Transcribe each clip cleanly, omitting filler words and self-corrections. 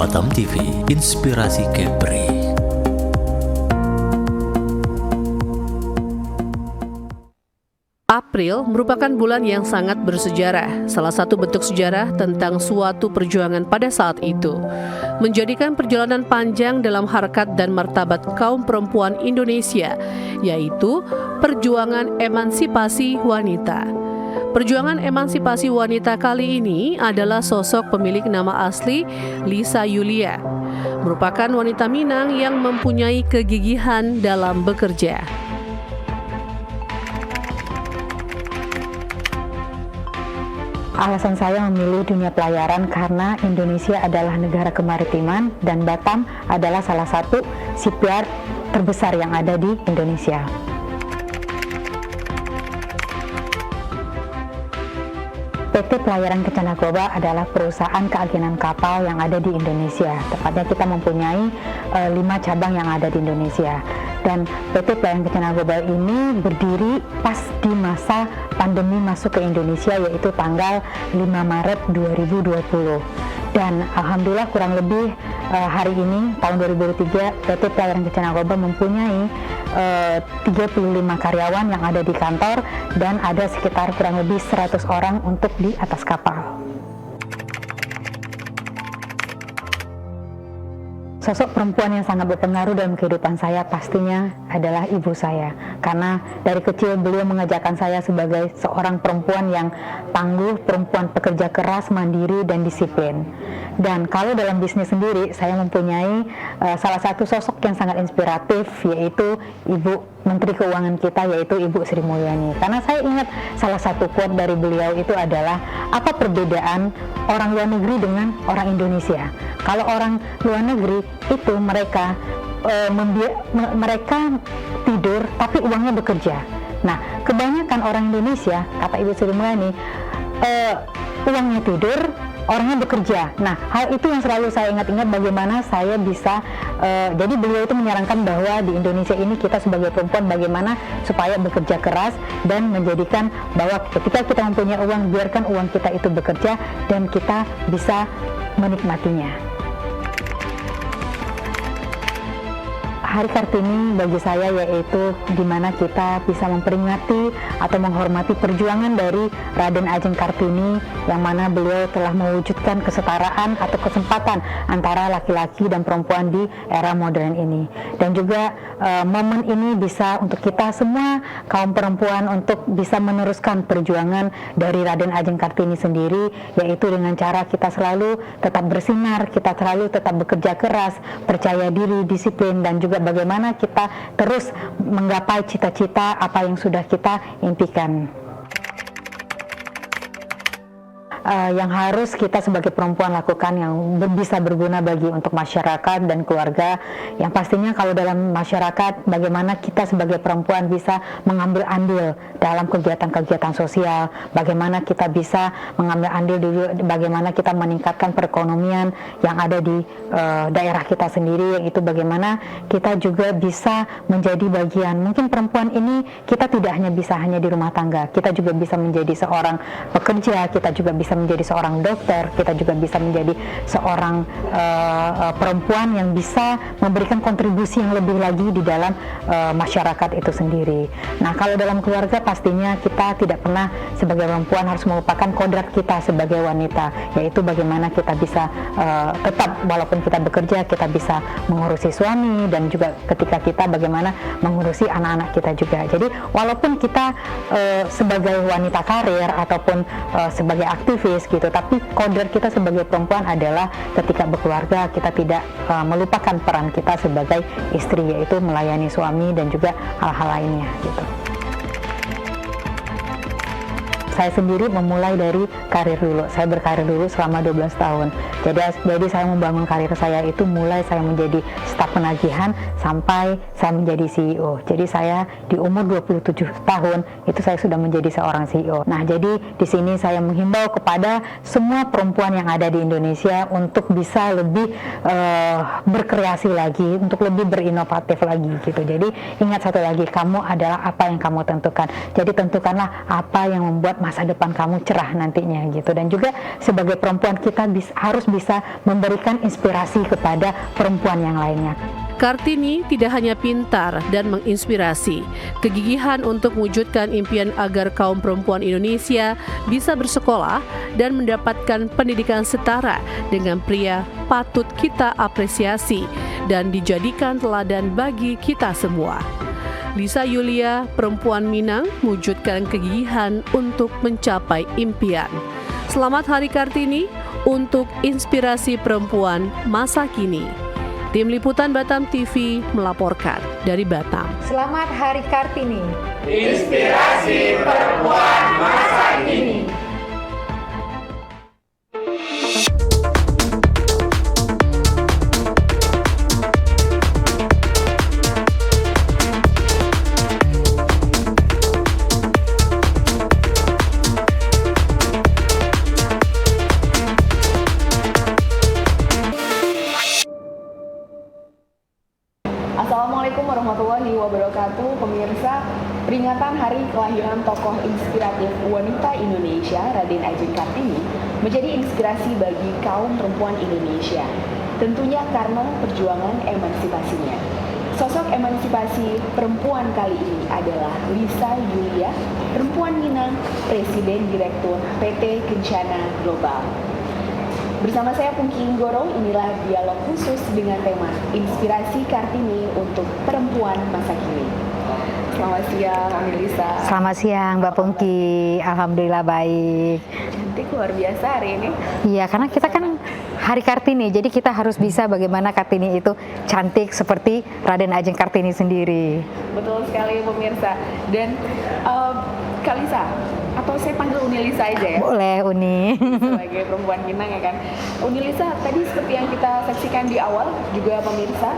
Batam TV, Inspirasi Kepri. April merupakan bulan yang sangat bersejarah, salah satu bentuk sejarah tentang suatu perjuangan pada saat itu, menjadikan perjalanan panjang dalam harkat dan martabat kaum perempuan Indonesia, yaitu perjuangan emansipasi wanita. Perjuangan emansipasi wanita kali ini adalah sosok pemilik nama asli Lisa Yulia, merupakan wanita Minang yang mempunyai kegigihan dalam bekerja. Alasan saya memilih dunia pelayaran karena Indonesia adalah negara kemaritiman dan Batam adalah salah satu shipyard terbesar yang ada di Indonesia. PT Pelayaran Kencana Goba adalah perusahaan keagenan kapal yang ada di Indonesia. Tepatnya kita mempunyai 5 cabang yang ada di Indonesia. Dan PT Pelayaran Kencana Goba ini berdiri pas di masa pandemi masuk ke Indonesia, yaitu tanggal 5 Maret 2020. Dan alhamdulillah kurang lebih hari ini tahun 2023 PT Pelayaran Kencana Goba mempunyai 35 karyawan yang ada di kantor dan ada sekitar kurang lebih 100 orang untuk di atas kapal. Sosok perempuan yang sangat berpengaruh dalam kehidupan saya pastinya adalah ibu saya. Karena dari kecil beliau mengajarkan saya sebagai seorang perempuan yang tangguh, perempuan pekerja keras, mandiri, dan disiplin. Dan kalau dalam bisnis sendiri, saya mempunyai salah satu sosok yang sangat inspiratif, yaitu Ibu Menteri Keuangan kita, yaitu Ibu Sri Mulyani. Karena saya ingat salah satu quote dari beliau itu adalah, apa perbedaan orang luar negeri dengan orang Indonesia? Kalau orang luar negeri itu mereka tidur tapi uangnya bekerja. Nah, kebanyakan orang Indonesia, kata Ibu Sri Mulyani, uangnya tidur, orangnya bekerja. Nah, hal itu yang selalu saya ingat-ingat bagaimana saya bisa, jadi beliau itu menyarankan bahwa di Indonesia ini kita sebagai perempuan bagaimana supaya bekerja keras dan menjadikan bahwa ketika kita mempunyai uang, biarkan uang kita itu bekerja dan kita bisa menikmatinya. Hari Kartini bagi saya yaitu di mana kita bisa memperingati atau menghormati perjuangan dari Raden Ajeng Kartini, yang mana beliau telah mewujudkan kesetaraan atau kesempatan antara laki-laki dan perempuan di era modern ini. Dan juga momen ini bisa untuk kita semua kaum perempuan untuk bisa meneruskan perjuangan dari Raden Ajeng Kartini sendiri, yaitu dengan cara kita selalu tetap bersinar, kita selalu tetap bekerja keras, percaya diri, disiplin, dan juga bagaimana kita terus menggapai cita-cita apa yang sudah kita impikan. Yang harus kita sebagai perempuan lakukan yang bisa berguna bagi untuk masyarakat dan keluarga, yang pastinya kalau dalam masyarakat bagaimana kita sebagai perempuan bisa mengambil andil dalam kegiatan-kegiatan sosial, bagaimana kita bisa mengambil andil di bagaimana kita meningkatkan perekonomian yang ada di daerah kita sendiri, yaitu bagaimana kita juga bisa menjadi bagian. Mungkin perempuan ini kita tidak hanya bisa hanya di rumah tangga, kita juga bisa menjadi seorang pekerja, kita juga bisa menjadi seorang dokter, kita juga bisa menjadi seorang perempuan yang bisa memberikan kontribusi yang lebih lagi di dalam masyarakat itu sendiri. Nah, kalau dalam keluarga pastinya kita tidak pernah sebagai perempuan harus melupakan kodrat kita sebagai wanita, yaitu bagaimana kita bisa tetap walaupun kita bekerja, kita bisa mengurusi suami, dan juga ketika kita bagaimana mengurusi anak-anak kita juga. Jadi walaupun kita sebagai wanita karir ataupun sebagai aktivis gitu, tapi kodrat kita sebagai perempuan adalah ketika bekeluarga kita tidak melupakan peran kita sebagai istri, yaitu melayani suami dan juga hal-hal lainnya gitu. Saya sendiri memulai dari karir dulu. Saya berkarir dulu selama 12 tahun. Jadi saya membangun karir saya itu mulai saya menjadi staf penagihan sampai saya menjadi CEO. Jadi saya di umur 27 tahun itu saya sudah menjadi seorang CEO. Nah, jadi di sini saya menghimbau kepada semua perempuan yang ada di Indonesia untuk bisa lebih berkreasi lagi, untuk lebih berinovatif lagi gitu. Jadi ingat satu lagi, kamu adalah apa yang kamu tentukan. Jadi tentukanlah apa yang membuat masa depan kamu cerah nantinya gitu. Dan juga sebagai perempuan kita harus bisa memberikan inspirasi kepada perempuan yang lainnya. Kartini tidak hanya pintar dan menginspirasi, kegigihan untuk mewujudkan impian agar kaum perempuan Indonesia bisa bersekolah dan mendapatkan pendidikan setara dengan pria patut kita apresiasi dan dijadikan teladan bagi kita semua. Lisa Yulia, perempuan Minang, mewujudkan kegigihan untuk mencapai impian. Selamat Hari Kartini untuk inspirasi perempuan masa kini. Tim Liputan Batam TV melaporkan dari Batam. Selamat Hari Kartini. Inspirasi perempuan masa kini. Assalamualaikum warahmatullahi wabarakatuh. Pemirsa, peringatan hari kelahiran tokoh inspiratif wanita Indonesia Raden Ajeng Kartini menjadi inspirasi bagi kaum perempuan Indonesia. Tentunya karena perjuangan emansipasinya. Sosok emansipasi perempuan kali ini adalah Lisa Yulia, perempuan Minang, Presiden Direktur PT Kencana Global. Bersama saya Pungki Inggoro, inilah dialog khusus dengan tema Inspirasi Kartini untuk Perempuan Masa Kini. Selamat siang, Mbak Lisa. Selamat siang, Mbak Pungki. Alhamdulillah baik. Cantik luar biasa hari ini. Iya, karena kita kan Hari Kartini, jadi kita harus bisa bagaimana Kartini itu cantik seperti Raden Ajeng Kartini sendiri. Betul sekali pemirsa. Dan Kak Lisa, atau saya panggil Uni Lisa aja ya? Boleh, Uni. Sebagai perempuan Minang ya kan. Uni Lisa, tadi seperti yang kita saksikan di awal juga pemirsa,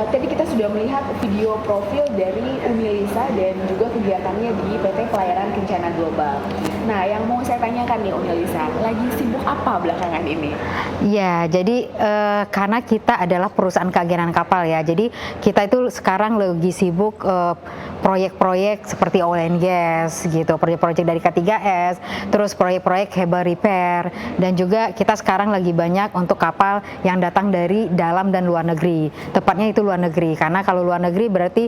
tadi kita sudah melihat video profil dari Uni Lisa dan juga kegiatannya di PT Pelayaran Kencana Global. Nah, yang mau saya tanyakan nih Uni Lisa, lagi sibuk apa belakangan ini? Ya, jadi karena kita adalah perusahaan keagenan kapal ya, jadi kita itu sekarang lagi sibuk proyek-proyek seperti oil and gas gitu, proyek-proyek dari K3S, terus proyek-proyek cable repair, dan juga kita sekarang lagi banyak untuk kapal yang datang dari dalam dan luar negeri. Tepatnya itu luar negeri, karena kalau luar negeri berarti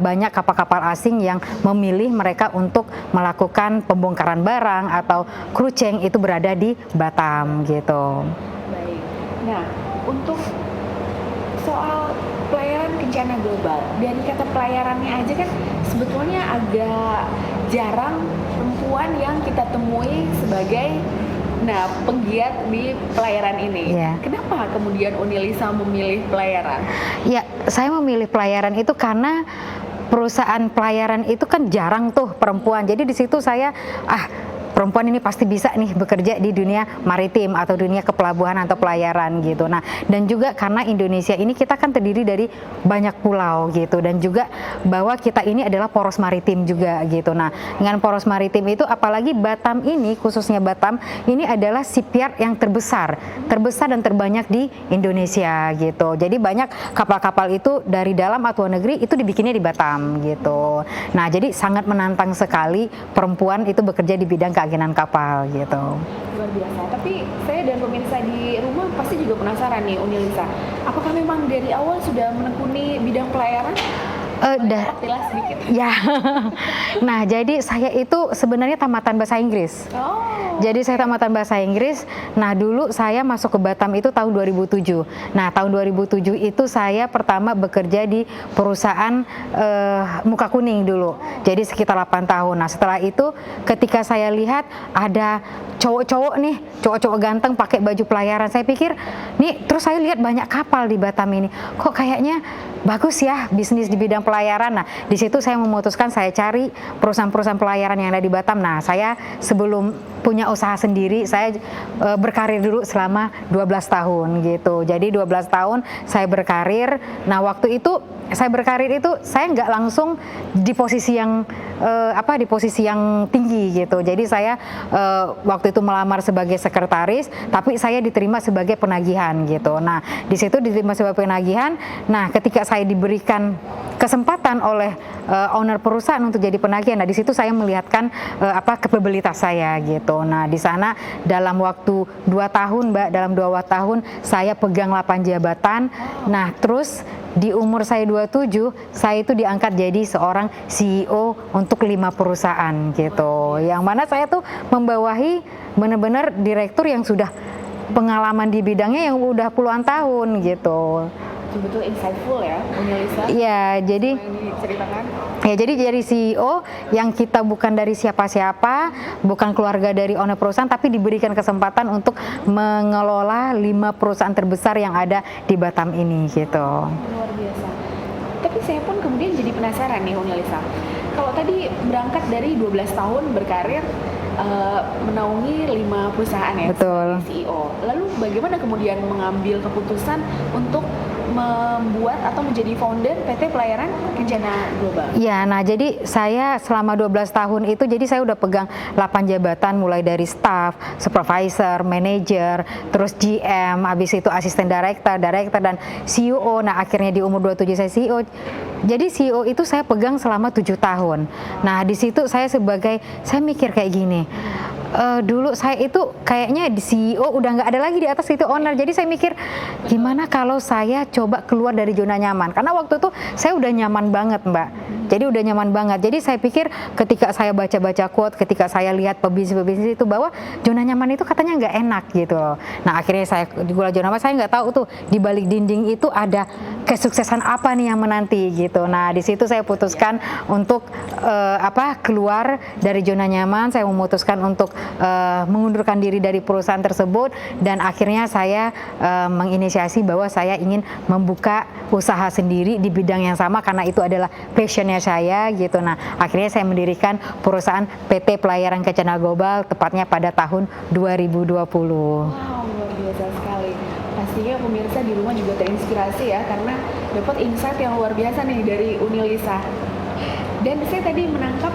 banyak kapal-kapal asing yang memilih mereka untuk melakukan pembongkaran barang atau kruceng itu berada di Batam gitu. Baik. Nah, untuk soal pelayaran Kencana Global, dari kata pelayarannya aja kan sebetulnya agak jarang perempuan yang kita temui sebagai penggiat di pelayaran ini. Yeah. Kenapa kemudian Uni Lisa memilih pelayaran? Ya, saya memilih pelayaran itu karena perusahaan pelayaran itu kan jarang tuh perempuan. Jadi di situ saya perempuan ini pasti bisa nih bekerja di dunia maritim atau dunia kepelabuhan atau pelayaran gitu. Nah, dan juga karena Indonesia ini kita kan terdiri dari banyak pulau gitu, dan juga bahwa kita ini adalah poros maritim juga gitu. Nah, dengan poros maritim itu apalagi Batam ini, khususnya Batam ini adalah shipyard yang terbesar dan terbanyak di Indonesia gitu. Jadi banyak kapal-kapal itu dari dalam atau negeri itu dibikinnya di Batam gitu. Nah, jadi sangat menantang sekali perempuan itu bekerja di bidang keagenan kapal gitu. Luar biasa. Tapi saya dan pemirsa di rumah pasti juga penasaran nih Uni Lisa, apakah memang dari awal sudah menekuni bidang pelayaran? Tilas sedikit. Ya. Nah, jadi saya itu sebenarnya tamatan bahasa Inggris. Oh. Jadi saya tamatan bahasa Inggris. Nah, dulu saya masuk ke Batam itu tahun 2007. Nah, tahun 2007 itu saya pertama bekerja di perusahaan Muka Kuning dulu. Jadi sekitar 8 tahun. Nah, setelah itu ketika saya lihat ada cowok-cowok ganteng pakai baju pelayaran, saya pikir nih, terus saya lihat banyak kapal di Batam ini. Kok kayaknya bagus ya bisnis di bidang pelayaran. Nah, di situ saya memutuskan saya cari perusahaan-perusahaan pelayaran yang ada di Batam. Nah, saya sebelum punya usaha sendiri, saya berkarir dulu selama 12 tahun gitu. Jadi 12 tahun saya berkarir. Nah, waktu itu saya berkarir itu saya nggak langsung di posisi yang di posisi yang tinggi gitu. Jadi saya waktu itu melamar sebagai sekretaris, tapi saya diterima sebagai penagihan gitu. Nah, di situ diterima sebagai penagihan. Nah, ketika saya diberikan kesempatan oleh owner perusahaan untuk jadi penagih. Nah, di situ saya melihatkan kapabilitas saya gitu. Nah, di sana dalam waktu 2 tahun, Mbak, dalam 2 tahun saya pegang 8 jabatan. Nah, terus di umur saya 27, saya itu diangkat jadi seorang CEO untuk 5 perusahaan gitu. Yang mana saya tuh membawahi benar-benar direktur yang sudah pengalaman di bidangnya yang udah puluhan tahun gitu. Betul insightful ya, Lisa. Iya, jadi diceritakan. Ya, jadi CEO yang kita bukan dari siapa-siapa, bukan keluarga dari owner perusahaan, tapi diberikan kesempatan untuk mengelola 5 perusahaan terbesar yang ada di Batam ini gitu. Luar biasa. Tapi saya pun kemudian jadi penasaran nih, Lisa. Kalau tadi berangkat dari 12 tahun berkarir, menaungi 5 perusahaan ya, betul, sebagai CEO. Lalu bagaimana kemudian mengambil keputusan untuk membuat atau menjadi founder PT Pelayaran Kencana Global? Ya, nah jadi saya selama 12 tahun itu, jadi saya udah pegang 8 jabatan, mulai dari staff, supervisor, manager, terus GM, habis itu asisten director, dan CEO. Nah, akhirnya di umur 27 saya CEO. Jadi CEO itu saya pegang selama 7 tahun. Nah, di situ saya mikir kayak gini. Dulu saya itu kayaknya di CEO udah nggak ada lagi di atas itu owner. Jadi saya mikir gimana kalau saya coba keluar dari zona nyaman. Karena waktu itu saya udah nyaman banget, Mbak. Jadi udah nyaman banget. Jadi saya pikir ketika saya baca-baca quote, ketika saya lihat pebisnis itu bahwa zona nyaman itu katanya nggak enak gitu loh. Nah, akhirnya saya di zona nyaman, saya nggak tahu tuh di balik dinding itu ada kesuksesan apa nih yang menanti gitu. Nah, di situ saya putuskan untuk keluar dari zona nyaman. Saya memutuskan untuk mengundurkan diri dari perusahaan tersebut, dan akhirnya saya menginisiasi bahwa saya ingin membuka usaha sendiri di bidang yang sama karena itu adalah passionnya saya gitu. Nah, akhirnya saya mendirikan perusahaan PT Pelayaran Kencana Global tepatnya pada tahun 2020. Wow, luar biasa sekali. Pastinya pemirsa di rumah juga terinspirasi ya, karena dapat insight yang luar biasa nih dari Lisa. Dan saya tadi menangkap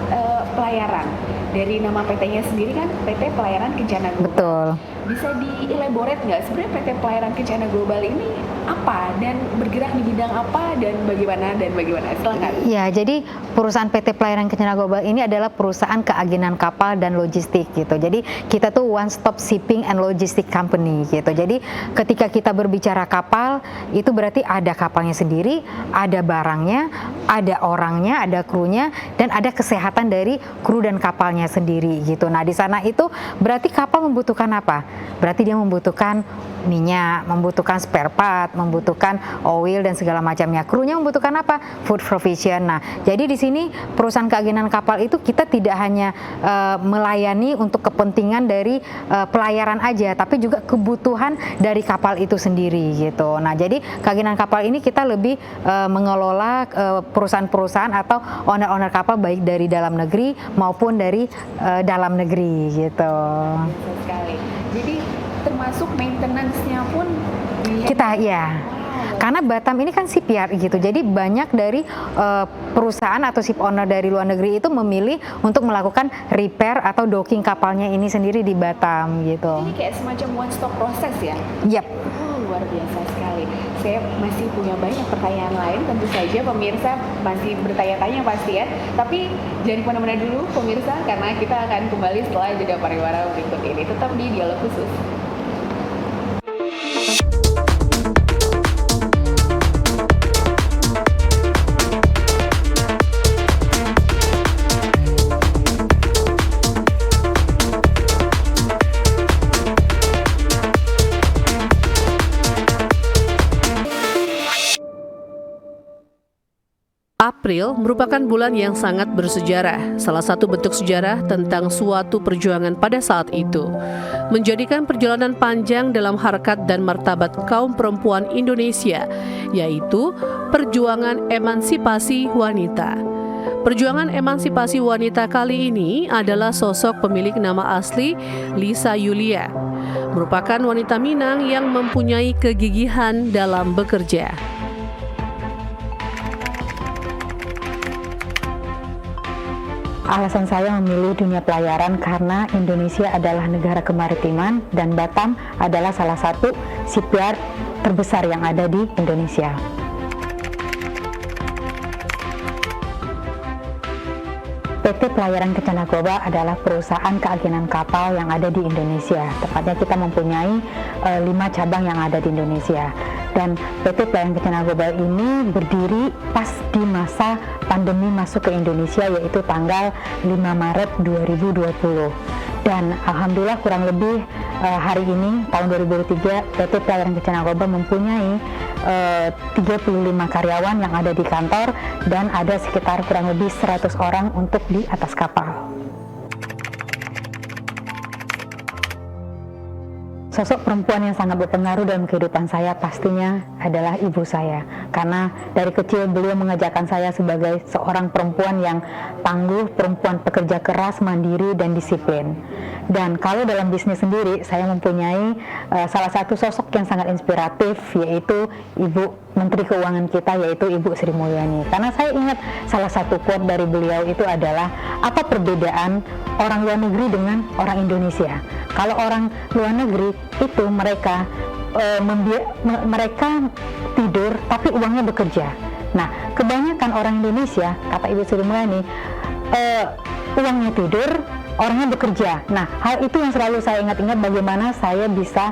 pelayaran. Dari nama PT-nya sendiri kan PT Pelayaran Kencana Global. Betul. Bisa di-elaborate nggak sebenarnya PT Pelayaran Kencana Global ini apa dan bergerak di bidang apa dan bagaimana? Silakan. Ya, jadi perusahaan PT Pelayaran Kencana Global ini adalah perusahaan keagenan kapal dan logistik gitu. Jadi kita tuh one stop shipping and logistic company gitu. Jadi ketika kita berbicara kapal, itu berarti ada kapalnya sendiri, ada barangnya, ada orangnya, ada krunya, dan ada kesehatan dari kru dan kapalnya sendiri gitu. Nah, di sana itu berarti kapal membutuhkan apa? Berarti dia membutuhkan minyak, membutuhkan spare part, membutuhkan oil dan segala macamnya. Krunya membutuhkan apa? Food provision. Nah, jadi di sini perusahaan keagenan kapal itu kita tidak hanya melayani untuk kepentingan dari pelayaran aja, tapi juga kebutuhan dari kapal itu sendiri gitu. Nah, jadi keagenan kapal ini kita lebih mengelola perusahaan-perusahaan atau owner-owner kapal baik dari dalam negeri maupun dari dalam negeri gitu. Biasa sekali. Jadi termasuk maintenance-nya pun kita ya. Karena Batam ini kan shipyard gitu, jadi banyak dari perusahaan atau ship owner dari luar negeri itu memilih untuk melakukan repair atau docking kapalnya ini sendiri di Batam gitu. Ini kayak semacam one stop proses ya? Yap. Luar biasa sekali. Saya masih punya banyak pertanyaan lain, tentu saja pemirsa masih bertanya-tanya pasti ya. Tapi jangan kemana-mana dulu pemirsa, karena kita akan kembali setelah jeda pariwara berikut ini. Tetap di Dialog Khusus. April merupakan bulan yang sangat bersejarah, salah satu bentuk sejarah tentang suatu perjuangan pada saat itu, menjadikan perjalanan panjang dalam harkat dan martabat kaum perempuan Indonesia, yaitu perjuangan emansipasi wanita. Perjuangan emansipasi wanita kali ini adalah sosok pemilik nama asli Lisa Yulia, merupakan wanita Minang yang mempunyai kegigihan dalam bekerja. Alasan saya memilih dunia pelayaran karena Indonesia adalah negara kemaritiman dan Batam adalah salah satu shipyard terbesar yang ada di Indonesia. PT Pelayaran Kencana Goba adalah perusahaan keagenan kapal yang ada di Indonesia. Tepatnya kita mempunyai 5 cabang yang ada di Indonesia. Dan PT Pelayaran Kencana Goba ini berdiri pas di masa pandemi masuk ke Indonesia, yaitu tanggal 5 Maret 2020. Dan alhamdulillah kurang lebih hari ini tahun 2023 PT Pelayaran Kencana Goba mempunyai 35 karyawan yang ada di kantor dan ada sekitar kurang lebih 100 orang untuk di atas kapal. Sosok perempuan yang sangat berpengaruh dalam kehidupan saya pastinya adalah ibu saya. Karena dari kecil beliau mengajarkan saya sebagai seorang perempuan yang tangguh, perempuan pekerja keras, mandiri, dan disiplin. Dan kalau dalam bisnis sendiri, saya mempunyai salah satu sosok yang sangat inspiratif, yaitu Ibu Menteri Keuangan kita, yaitu Ibu Sri Mulyani. Karena saya ingat salah satu quote dari beliau itu adalah, apa perbedaan orang luar negeri dengan orang Indonesia? Kalau orang luar negeri itu mereka tidur tapi uangnya bekerja. Nah, kebanyakan orang Indonesia, kata Ibu Sri Mulyani, uangnya tidur, orangnya bekerja. Nah, hal itu yang selalu saya ingat-ingat bagaimana saya bisa,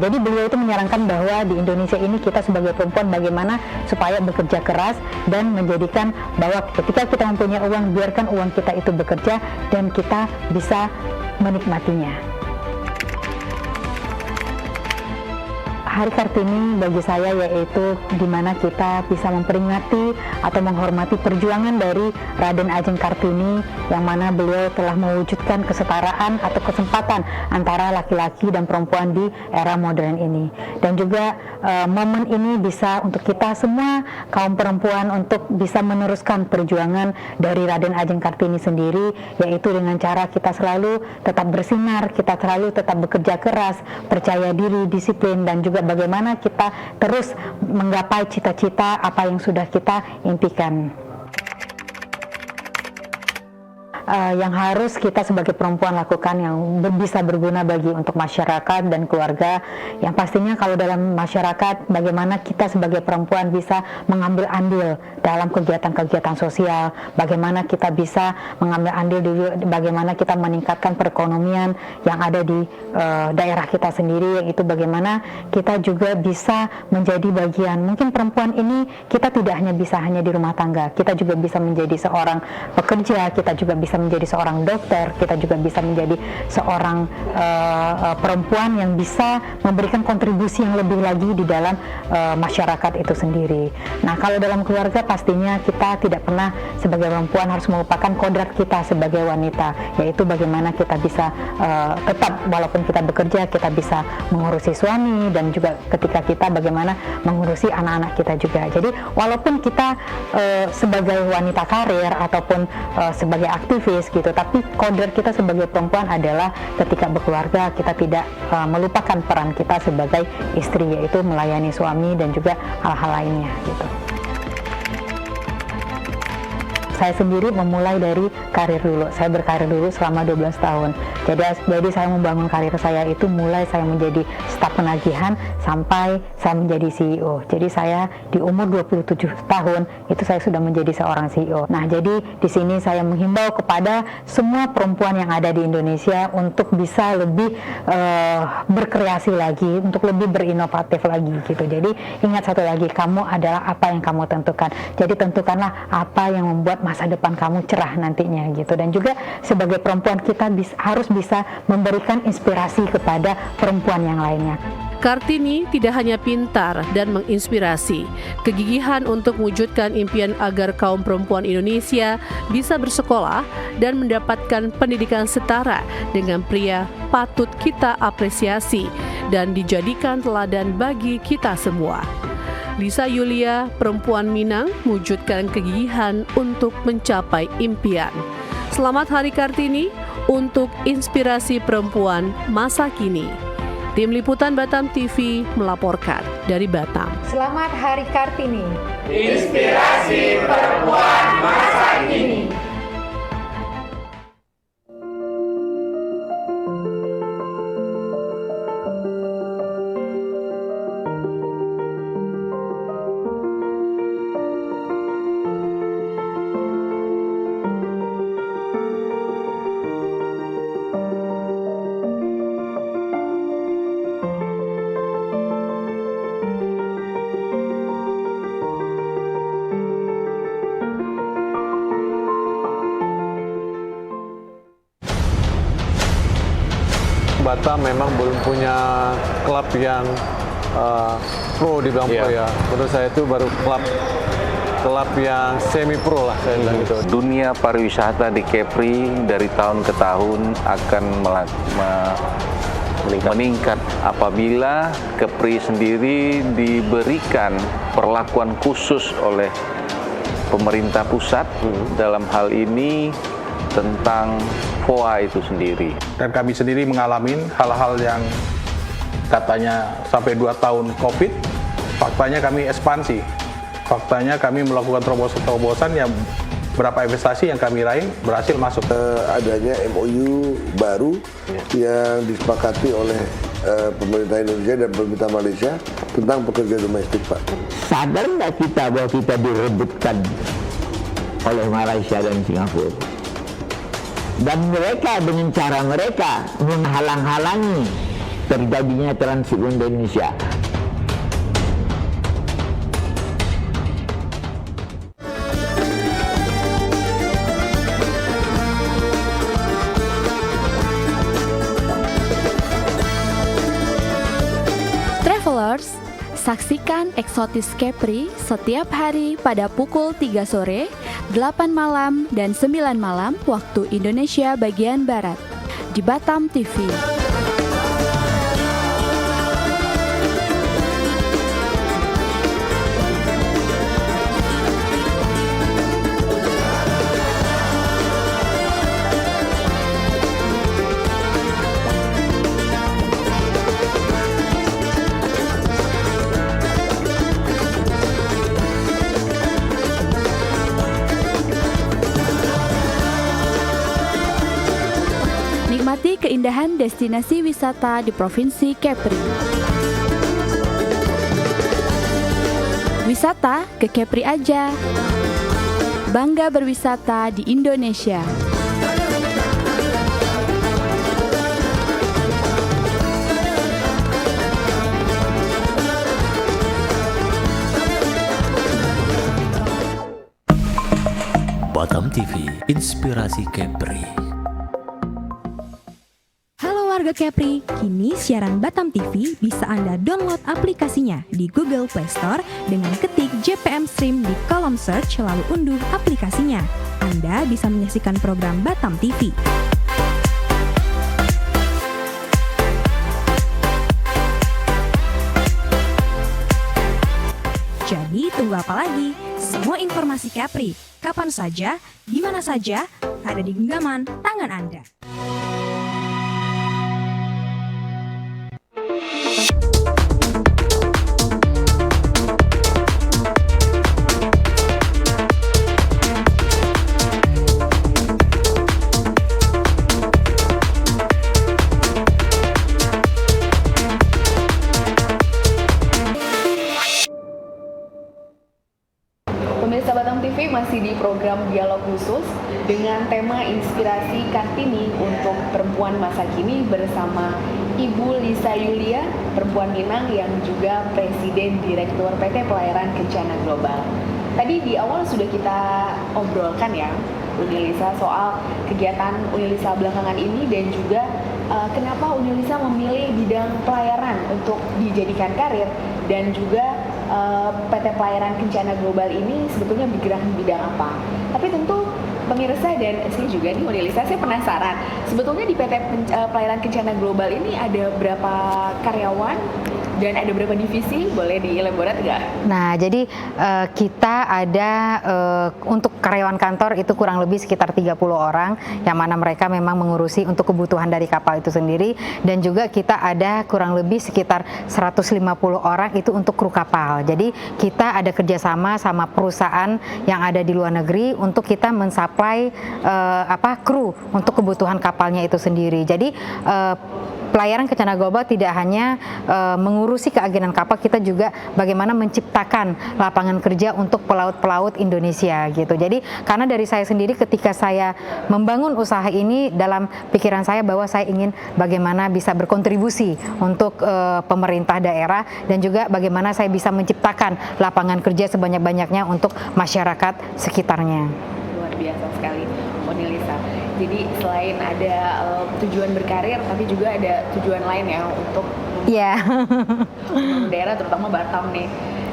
jadi beliau itu menyarankan bahwa di Indonesia ini kita sebagai perempuan bagaimana supaya bekerja keras dan menjadikan bahwa ketika kita mempunyai uang, biarkan uang kita itu bekerja dan kita bisa menikmatinya. Hari Kartini bagi saya yaitu di mana kita bisa memperingati atau menghormati perjuangan dari Raden Ajeng Kartini, yang mana beliau telah mewujudkan kesetaraan atau kesempatan antara laki-laki dan perempuan di era modern ini. Dan juga momen ini bisa untuk kita semua kaum perempuan untuk bisa meneruskan perjuangan dari Raden Ajeng Kartini sendiri, yaitu dengan cara kita selalu tetap bersinar, kita selalu tetap bekerja keras, percaya diri, disiplin, dan juga bagaimana kita terus menggapai cita-cita apa yang sudah kita impikan. Yang harus kita sebagai perempuan lakukan yang bisa berguna bagi untuk masyarakat dan keluarga, yang pastinya kalau dalam masyarakat bagaimana kita sebagai perempuan bisa mengambil andil dalam kegiatan-kegiatan sosial, bagaimana kita bisa mengambil andil di bagaimana kita meningkatkan perekonomian yang ada di daerah kita sendiri, yaitu bagaimana kita juga bisa menjadi bagian. Mungkin perempuan ini kita tidak hanya bisa di rumah tangga, kita juga bisa menjadi seorang pekerja, kita juga bisa menjadi seorang dokter, kita juga bisa menjadi seorang perempuan yang bisa memberikan kontribusi yang lebih lagi di dalam masyarakat itu sendiri. Nah, kalau dalam keluarga pastinya kita tidak pernah sebagai perempuan harus melupakan kodrat kita sebagai wanita, yaitu bagaimana kita bisa tetap walaupun kita bekerja, kita bisa mengurusi suami, dan juga ketika kita bagaimana mengurusi anak-anak kita juga. Jadi walaupun kita sebagai wanita karir ataupun sebagai aktivis gitu, tapi kodrat kita sebagai perempuan adalah ketika berkeluarga kita tidak melupakan peran kita sebagai istri, yaitu melayani suami dan juga hal-hal lainnya gitu. Saya sendiri memulai dari karir dulu. Saya berkarir dulu selama 12 tahun. Jadi saya membangun karir saya itu mulai saya menjadi staf penagihan sampai saya menjadi CEO. Jadi saya di umur 27 tahun itu saya sudah menjadi seorang CEO. Nah, jadi di sini saya menghimbau kepada semua perempuan yang ada di Indonesia untuk bisa lebih berkreasi lagi, untuk lebih berinovatif lagi gitu. Jadi ingat satu lagi, kamu adalah apa yang kamu tentukan. Jadi tentukanlah apa yang membuat masa depan kamu cerah nantinya gitu. Dan juga sebagai perempuan kita harus bisa memberikan inspirasi kepada perempuan yang lainnya. Kartini tidak hanya pintar dan menginspirasi, kegigihan untuk mewujudkan impian agar kaum perempuan Indonesia bisa bersekolah dan mendapatkan pendidikan setara dengan pria patut kita apresiasi dan dijadikan teladan bagi kita semua. Lisa Yulia, perempuan Minang, mewujudkan kegigihan untuk mencapai impian. Selamat Hari Kartini untuk inspirasi perempuan masa kini. Tim Liputan Batam TV melaporkan dari Batam. Selamat Hari Kartini. Inspirasi perempuan masa kini. Batam memang belum punya klub yang pro dibilang pro ya. Menurut saya itu baru klub yang semi pro lah saya bilang gitu. Dunia pariwisata di Kepri dari tahun ke tahun akan meningkat apabila Kepri sendiri diberikan perlakuan khusus oleh pemerintah pusat dalam hal ini tentang FOA itu sendiri. Dan kami sendiri mengalami hal-hal yang katanya sampai 2 tahun COVID, faktanya kami ekspansi. Faktanya kami melakukan terobosan-terobosan yang berapa investasi yang kami raih berhasil masuk. Adanya MOU baru yang disepakati oleh pemerintah Indonesia dan pemerintah Malaysia tentang pekerja domestik, Pak. Sadar nggak kita bahwa kita direbutkan oleh Malaysia dan Singapura? Dan mereka dengan cara mereka menghalang-halangi terjadinya transit di Indonesia. Travelers, saksikan Eksotis Kepri setiap hari pada pukul 3 sore, 8 malam, dan 9 malam waktu Indonesia bagian Barat di Batam TV. Nikmati keindahan destinasi wisata di Provinsi Kepri. Wisata ke Kepri aja. Bangga berwisata di Indonesia. Batam TV, inspirasi Kepri. Warga Kepri, kini siaran Batam TV bisa Anda download aplikasinya di Google Play Store dengan ketik JPM Stream di kolom search lalu unduh aplikasinya. Anda bisa menyaksikan program Batam TV. Jadi tunggu apa lagi? Semua informasi Kepri, kapan saja, di mana saja, ada di genggaman tangan Anda. Pemirsa Batam TV masih di program Dialog Khusus dengan tema Inspirasi Kartini untuk Perempuan Masa Kini bersama Ibu Lisa Yulia, perempuan Minang yang juga Presiden Direktur PT Pelayaran Kencana Global. Tadi di awal sudah kita obrolkan ya, Unilisa, soal kegiatan Unilisa belakangan ini dan juga kenapa Unilisa memilih bidang pelayaran untuk dijadikan karir dan juga PT Pelayaran Kencana Global ini sebetulnya bergerak di bidang apa. Tapi tentu pemirsa dan saya juga nih Unilisa, saya penasaran sebetulnya di PT Pelayaran Kencana Global ini ada berapa karyawan dan ada berapa divisi, boleh dielaborat nggak? Nah, jadi kita ada untuk karyawan kantor itu kurang lebih sekitar 30 orang, yang mana mereka memang mengurusi untuk kebutuhan dari kapal itu sendiri, dan juga kita ada kurang lebih sekitar 150 orang itu untuk kru kapal. Jadi kita ada kerjasama sama perusahaan yang ada di luar negeri untuk kita mensuplai kru untuk kebutuhan kapalnya itu sendiri. Jadi Pelayaran Kencana Global tidak hanya mengurusi keagenan kapal, kita juga bagaimana menciptakan lapangan kerja untuk pelaut-pelaut Indonesia gitu. Jadi karena dari saya sendiri ketika saya membangun usaha ini, dalam pikiran saya bahwa saya ingin bagaimana bisa berkontribusi untuk pemerintah daerah dan juga bagaimana saya bisa menciptakan lapangan kerja sebanyak-banyaknya untuk masyarakat sekitarnya. Luar biasa sekali, Unilisa. Jadi selain ada tujuan berkarir, tapi juga ada tujuan lain ya untuk daerah, terutama Batam nih.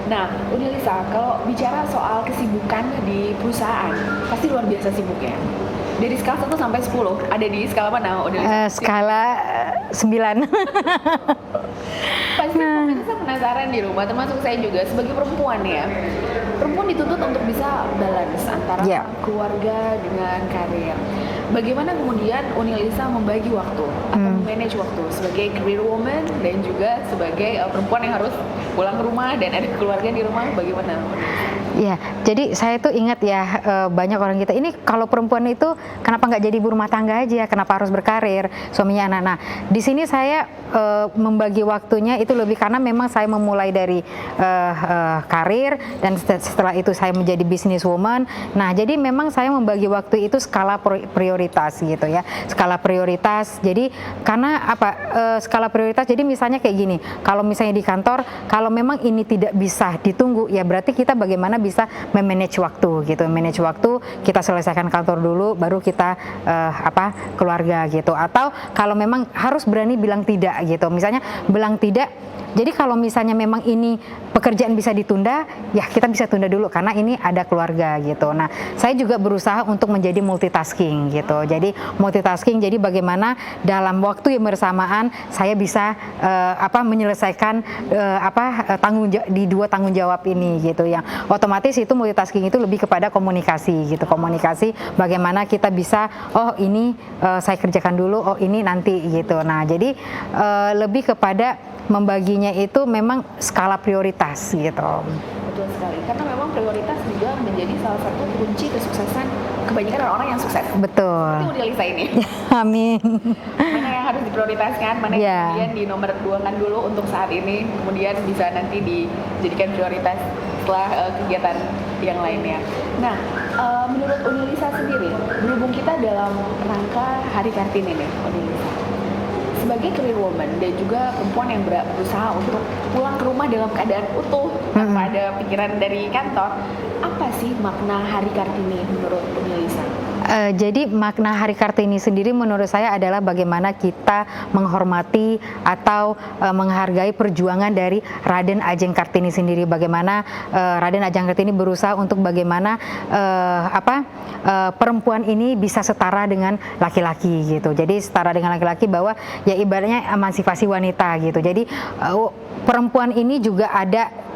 Nah, Unilisa, kalau bicara soal kesibukan di perusahaan, pasti luar biasa sibuknya. Dari skala 1 sampai 10, ada di skala mana, Unilisa? Skala 9. Pasti pemirsa penasaran di rumah, termasuk saya juga sebagai perempuan ya. Perempuan dituntut untuk bisa balance antara keluarga dengan karir. Bagaimana kemudian Unilisa membagi waktu atau manage waktu sebagai career woman dan juga sebagai perempuan yang harus pulang ke rumah dan ada keluarga di rumah, bagaimana? Ya, jadi saya tuh ingat ya, banyak orang kita ini kalau perempuan itu kenapa nggak jadi ibu rumah tangga aja, kenapa harus berkarir, suaminya anak. Nah, di sini saya membagi waktunya itu lebih karena memang saya memulai dari karir dan setelah itu saya menjadi businesswoman. Nah, jadi memang saya membagi waktu itu skala prioritas gitu ya, skala prioritas. Jadi karena apa, skala prioritas, jadi misalnya kayak gini, kalau misalnya di kantor, kalau memang ini tidak bisa ditunggu, ya berarti kita bagaimana bisa memanage waktu gitu, manage waktu, kita selesaikan kantor dulu, baru kita keluarga gitu. Atau kalau memang harus berani bilang tidak gitu, misalnya bilang tidak. Jadi kalau misalnya memang ini pekerjaan bisa ditunda, ya kita bisa tunda dulu karena ini ada keluarga gitu. Nah, saya juga berusaha untuk menjadi multitasking gitu. Jadi multitasking, jadi bagaimana dalam waktu yang bersamaan saya bisa menyelesaikan di dua tanggung jawab ini gitu. Yang otomatis itu multitasking itu lebih kepada komunikasi gitu. Komunikasi bagaimana kita bisa, oh ini saya kerjakan dulu, oh ini nanti gitu. Nah, jadi lebih kepada membaginya itu memang skala prioritas gitu. Betul sekali, karena memang prioritas juga menjadi salah satu kunci kesuksesan kebanyakan orang yang sukses. Betul. Itu Unilisa ini. Amin. Mana yang harus diprioritaskan, mana yang kemudian di nomor 2-kan dulu untuk saat ini, kemudian bisa nanti dijadikan prioritas setelah kegiatan yang lainnya. Nah, menurut Unilisa sendiri, berhubung kita dalam rangka Hari Kartini nih, Unilisa, sebagai career woman dan juga perempuan yang berusaha untuk pulang ke rumah dalam keadaan utuh tanpa ada pikiran dari kantor, apa sih makna Hari Kartini menurut Unilisa? Jadi makna Hari Kartini sendiri menurut saya adalah bagaimana kita menghormati atau menghargai perjuangan dari Raden Ajeng Kartini sendiri. Bagaimana Raden Ajeng Kartini berusaha untuk bagaimana perempuan ini bisa setara dengan laki-laki gitu. Jadi setara dengan laki-laki, bahwa ya ibaratnya emansipasi wanita gitu. Jadi perempuan ini juga ada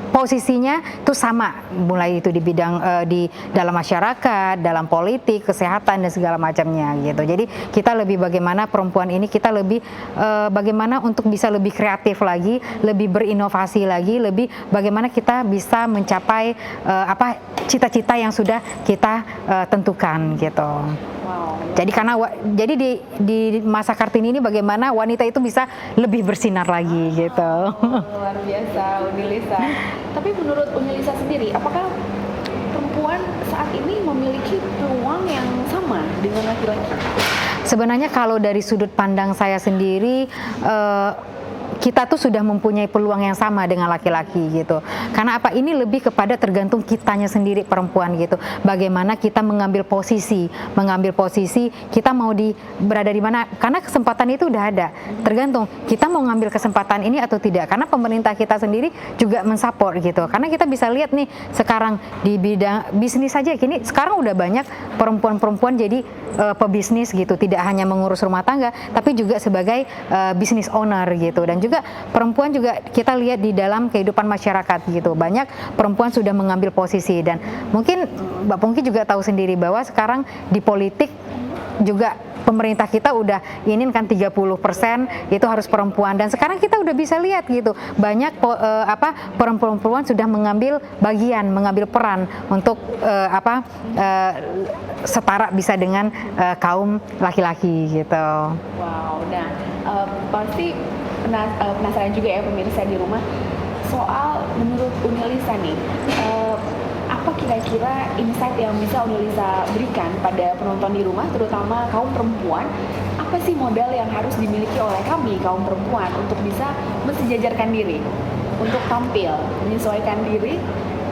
posisinya tuh sama, mulai itu di bidang di dalam masyarakat, dalam politik, kesehatan dan segala macamnya gitu. Jadi kita lebih bagaimana perempuan ini kita lebih bagaimana untuk bisa lebih kreatif lagi, lebih berinovasi lagi, lebih bagaimana kita bisa mencapai cita-cita yang sudah kita tentukan gitu. Wow. Jadi jadi di masa Kartini ini bagaimana wanita itu bisa lebih bersinar lagi gitu. Luar biasa Unilisa. Tapi menurut Unilisa sendiri, apakah perempuan saat ini memiliki peluang yang sama dengan laki-laki? Sebenarnya kalau dari sudut pandang saya sendiri, kita tuh sudah mempunyai peluang yang sama dengan laki-laki gitu. Karena apa? Ini lebih kepada tergantung kitanya sendiri perempuan gitu. Bagaimana kita mengambil posisi kita mau berada di mana? Karena kesempatan itu udah ada. Tergantung kita mau ngambil kesempatan ini atau tidak. Karena pemerintah kita sendiri juga mensupport gitu. Karena kita bisa lihat nih sekarang di bidang bisnis saja kini sekarang udah banyak perempuan-perempuan jadi pebisnis gitu. Tidak hanya mengurus rumah tangga, tapi juga sebagai business owner gitu. Dan juga perempuan juga kita lihat di dalam kehidupan masyarakat gitu, banyak perempuan sudah mengambil posisi. Dan mungkin Mbak Pungki juga tahu sendiri bahwa sekarang di politik juga pemerintah kita udah inginkan 30% itu harus perempuan, dan sekarang kita udah bisa lihat gitu banyak perempuan sudah mengambil bagian, mengambil peran untuk setara bisa dengan kaum laki-laki gitu. Wow, nah pasti penasaran juga ya pemirsa di rumah soal menurut Unilisa nih, apa kira-kira insight yang bisa Unilisa berikan pada penonton di rumah, terutama kaum perempuan? Apa sih modal yang harus dimiliki oleh kami kaum perempuan untuk bisa mensejajarkan diri, untuk tampil, menyesuaikan diri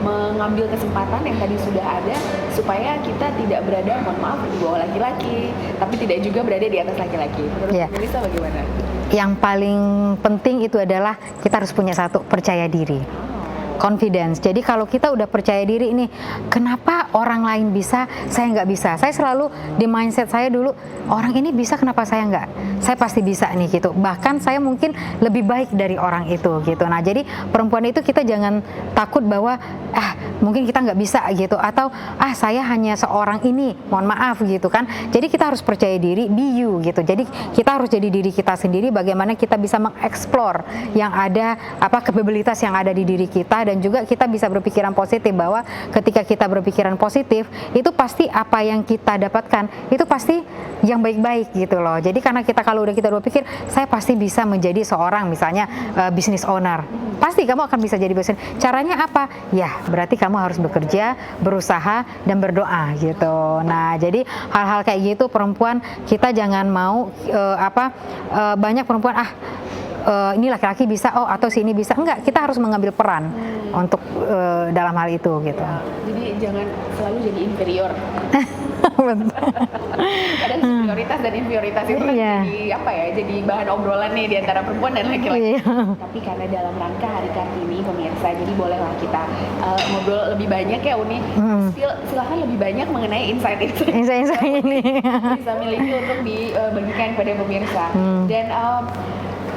mengambil kesempatan yang tadi sudah ada supaya kita tidak berada, mohon maaf, di bawah laki-laki, tapi tidak juga berada di atas laki-laki. Menurut Melissa bagaimana? Yang paling penting itu adalah kita harus punya satu, percaya diri. Confidence. Jadi kalau kita udah percaya diri ini, kenapa orang lain bisa, saya nggak bisa? Saya selalu di mindset saya dulu, orang ini bisa, kenapa saya nggak? Saya pasti bisa nih gitu. Bahkan saya mungkin lebih baik dari orang itu gitu. Nah jadi perempuan itu kita jangan takut bahwa mungkin kita nggak bisa gitu, atau saya hanya seorang ini, mohon maaf gitu kan. Jadi kita harus percaya diri, be you gitu. Jadi kita harus jadi diri kita sendiri. Bagaimana kita bisa mengeksplor yang ada, kapabilitas yang ada di diri kita. Dan juga kita bisa berpikiran positif, bahwa ketika kita berpikiran positif itu pasti apa yang kita dapatkan itu pasti yang baik-baik gitu loh. Jadi karena kalau kita berpikir saya pasti bisa menjadi seorang misalnya business owner, pasti kamu akan bisa jadi business. Caranya apa? Ya berarti kamu harus bekerja, berusaha dan berdoa gitu. Nah jadi hal-hal kayak gitu perempuan kita jangan mau banyak perempuan ini laki-laki bisa, atau si ini bisa. Enggak, kita harus mengambil peran untuk dalam hal itu gitu. Jadi jangan selalu jadi inferior. Kadang superioritas dan inferioritas itu kan jadi bahan obrolan nih di antara perempuan dan laki-laki. Tapi karena dalam rangka Hari Kartini pemirsa, jadi bolehlah kita ngobrol lebih banyak ya Uni. Silahkan lebih banyak mengenai insight ini bisa miliki untuk dibagikan pada pemirsa. Dan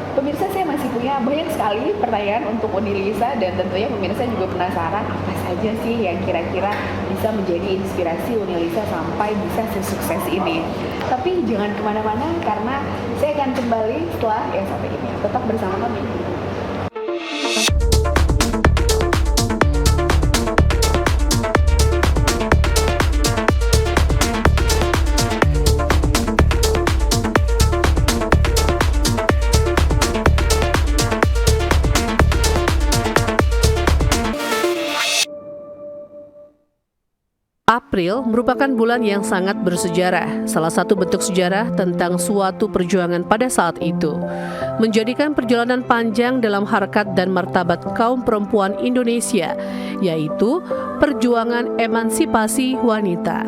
pemirsa, saya masih punya banyak sekali pertanyaan untuk Uni Lisa, dan tentunya pemirsa juga penasaran apa saja sih yang kira-kira bisa menjadi inspirasi Uni Lisa sampai bisa sesukses ini. Tapi jangan kemana-mana karena saya akan kembali setelah yang satu ini. Tetap bersama kami. April merupakan bulan yang sangat bersejarah, salah satu bentuk sejarah tentang suatu perjuangan pada saat itu, menjadikan perjalanan panjang dalam harkat dan martabat kaum perempuan Indonesia, yaitu perjuangan emansipasi wanita.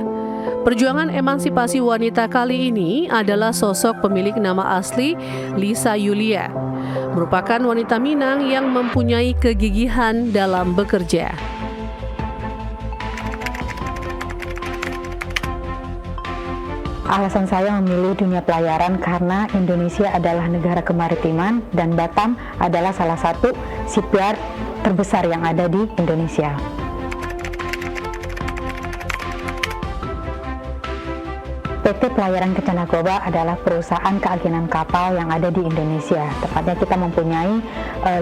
Perjuangan emansipasi wanita kali ini adalah sosok pemilik nama asli Lisa Yulia, merupakan wanita Minang yang mempunyai kegigihan dalam bekerja. Alasan saya memilih dunia pelayaran karena Indonesia adalah negara kemaritiman dan Batam adalah salah satu shipyard terbesar yang ada di Indonesia. PT Pelayaran Kencana Goba adalah perusahaan keagenan kapal yang ada di Indonesia. Tepatnya kita mempunyai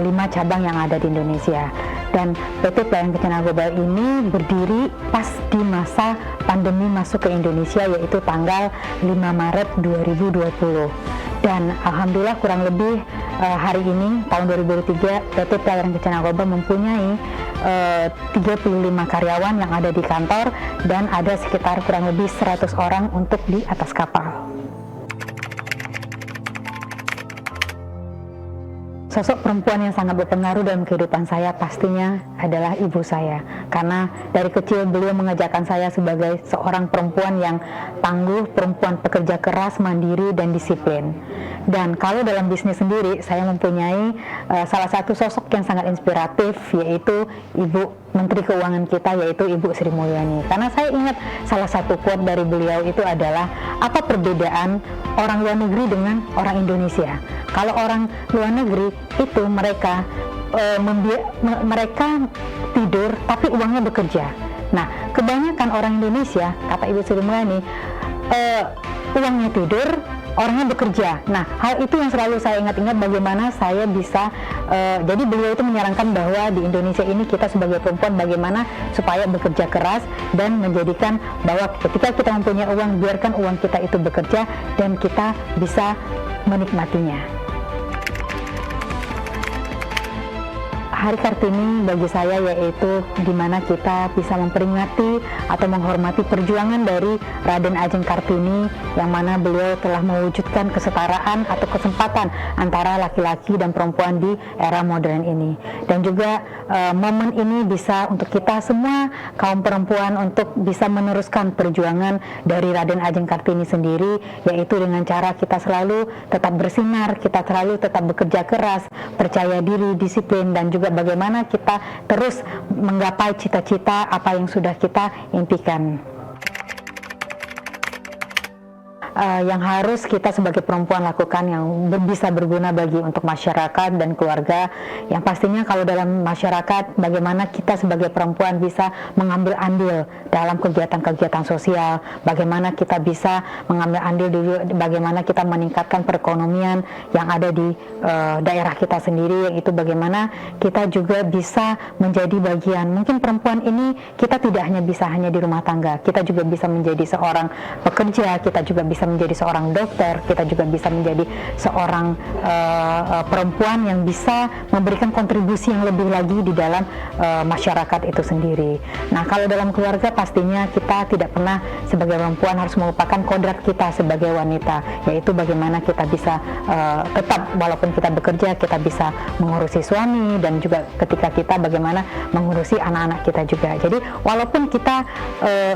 5 cabang yang ada di Indonesia. Dan PT Pelayaran Kencana Goba ini berdiri pas di masa pandemi masuk ke Indonesia, yaitu tanggal 5 Maret 2020. Dan alhamdulillah kurang lebih hari ini tahun 2003 PT Pelayaran Kencana Goba mempunyai 35 karyawan yang ada di kantor dan ada sekitar kurang lebih 100 orang untuk di atas kapal. Sosok perempuan yang sangat berpengaruh dalam kehidupan saya pastinya adalah ibu saya. Karena dari kecil beliau mengajarkan saya sebagai seorang perempuan yang tangguh, perempuan pekerja keras, mandiri, dan disiplin. Dan kalau dalam bisnis sendiri, saya mempunyai salah satu sosok yang sangat inspiratif, yaitu Ibu Menteri Keuangan kita, yaitu Ibu Sri Mulyani. Karena saya ingat salah satu quote dari beliau itu adalah, apa perbedaan orang luar negeri dengan orang Indonesia? Kalau orang luar negeri itu mereka tidur tapi uangnya bekerja. Nah, kebanyakan orang Indonesia, kata Ibu Sri Mulyani, uangnya tidur, orangnya bekerja. Nah, hal itu yang selalu saya ingat-ingat bagaimana saya bisa, jadi beliau itu menyarankan bahwa di Indonesia ini kita sebagai perempuan bagaimana supaya bekerja keras dan menjadikan bahwa ketika kita mempunyai uang, biarkan uang kita itu bekerja dan kita bisa menikmatinya. Hari Kartini bagi saya yaitu di mana kita bisa memperingati atau menghormati perjuangan dari Raden Ajeng Kartini, yang mana beliau telah mewujudkan kesetaraan atau kesempatan antara laki-laki dan perempuan di era modern ini. Dan juga momen ini bisa untuk kita semua kaum perempuan untuk bisa meneruskan perjuangan dari Raden Ajeng Kartini sendiri, yaitu dengan cara kita selalu tetap bersinar, kita selalu tetap bekerja keras, percaya diri, disiplin, dan juga bagaimana kita terus menggapai cita-cita apa yang sudah kita impikan. Yang harus kita sebagai perempuan lakukan yang bisa berguna bagi untuk masyarakat dan keluarga, yang pastinya kalau dalam masyarakat bagaimana kita sebagai perempuan bisa mengambil andil dalam kegiatan-kegiatan sosial, bagaimana kita bisa mengambil andil dulu, bagaimana kita meningkatkan perekonomian yang ada di daerah kita sendiri, yaitu bagaimana kita juga bisa menjadi bagian. Mungkin perempuan ini kita tidak hanya bisa hanya di rumah tangga, kita juga bisa menjadi seorang pekerja, kita juga bisa menjadi seorang dokter, kita juga bisa menjadi seorang perempuan yang bisa memberikan kontribusi yang lebih lagi di dalam masyarakat itu sendiri. Nah, kalau dalam keluarga pastinya kita tidak pernah sebagai perempuan harus melupakan kodrat kita sebagai wanita, yaitu bagaimana kita bisa tetap walaupun kita bekerja, kita bisa mengurusi suami, dan juga ketika kita bagaimana mengurusi anak-anak kita juga. Jadi walaupun kita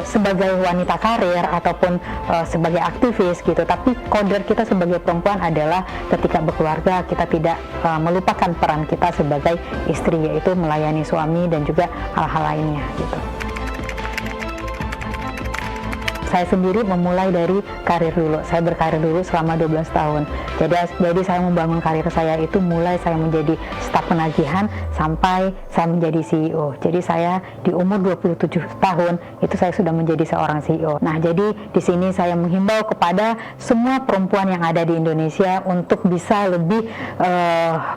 sebagai wanita karir ataupun sebagai aktivis gitu, tapi kodrat kita sebagai perempuan adalah ketika berkeluarga kita tidak melupakan peran kita sebagai istri, yaitu melayani suami dan juga hal-hal lainnya gitu. Saya sendiri memulai dari karir dulu. Saya berkarir dulu selama 12 tahun. Jadi saya membangun karir saya itu mulai saya menjadi staf penagihan sampai saya menjadi CEO. Jadi saya di umur 27 tahun itu saya sudah menjadi seorang CEO. Nah, jadi di sini saya menghimbau kepada semua perempuan yang ada di Indonesia untuk bisa lebih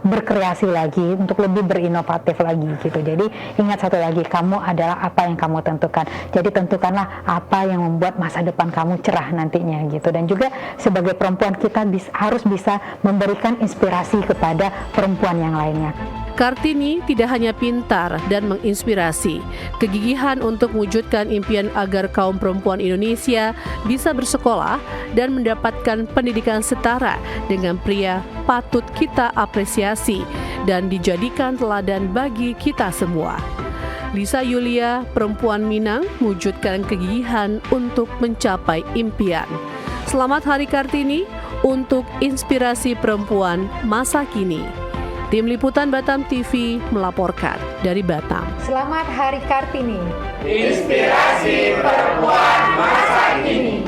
berkreasi lagi, untuk lebih berinovatif lagi gitu. Jadi ingat satu lagi, kamu adalah apa yang kamu tentukan. Jadi tentukanlah apa yang membuat masa depan kamu cerah nantinya gitu. Dan juga sebagai perempuan kita harus bisa memberikan inspirasi kepada perempuan yang lainnya. Kartini tidak hanya pintar dan menginspirasi, kegigihan untuk mewujudkan impian agar kaum perempuan Indonesia bisa bersekolah dan mendapatkan pendidikan setara dengan pria patut kita apresiasi dan dijadikan teladan bagi kita semua. Lisa Yulia, perempuan Minang, mewujudkan kegigihan untuk mencapai impian. Selamat Hari Kartini untuk inspirasi perempuan masa kini. Tim Liputan Batam TV melaporkan dari Batam. Selamat Hari Kartini. Inspirasi perempuan masa kini.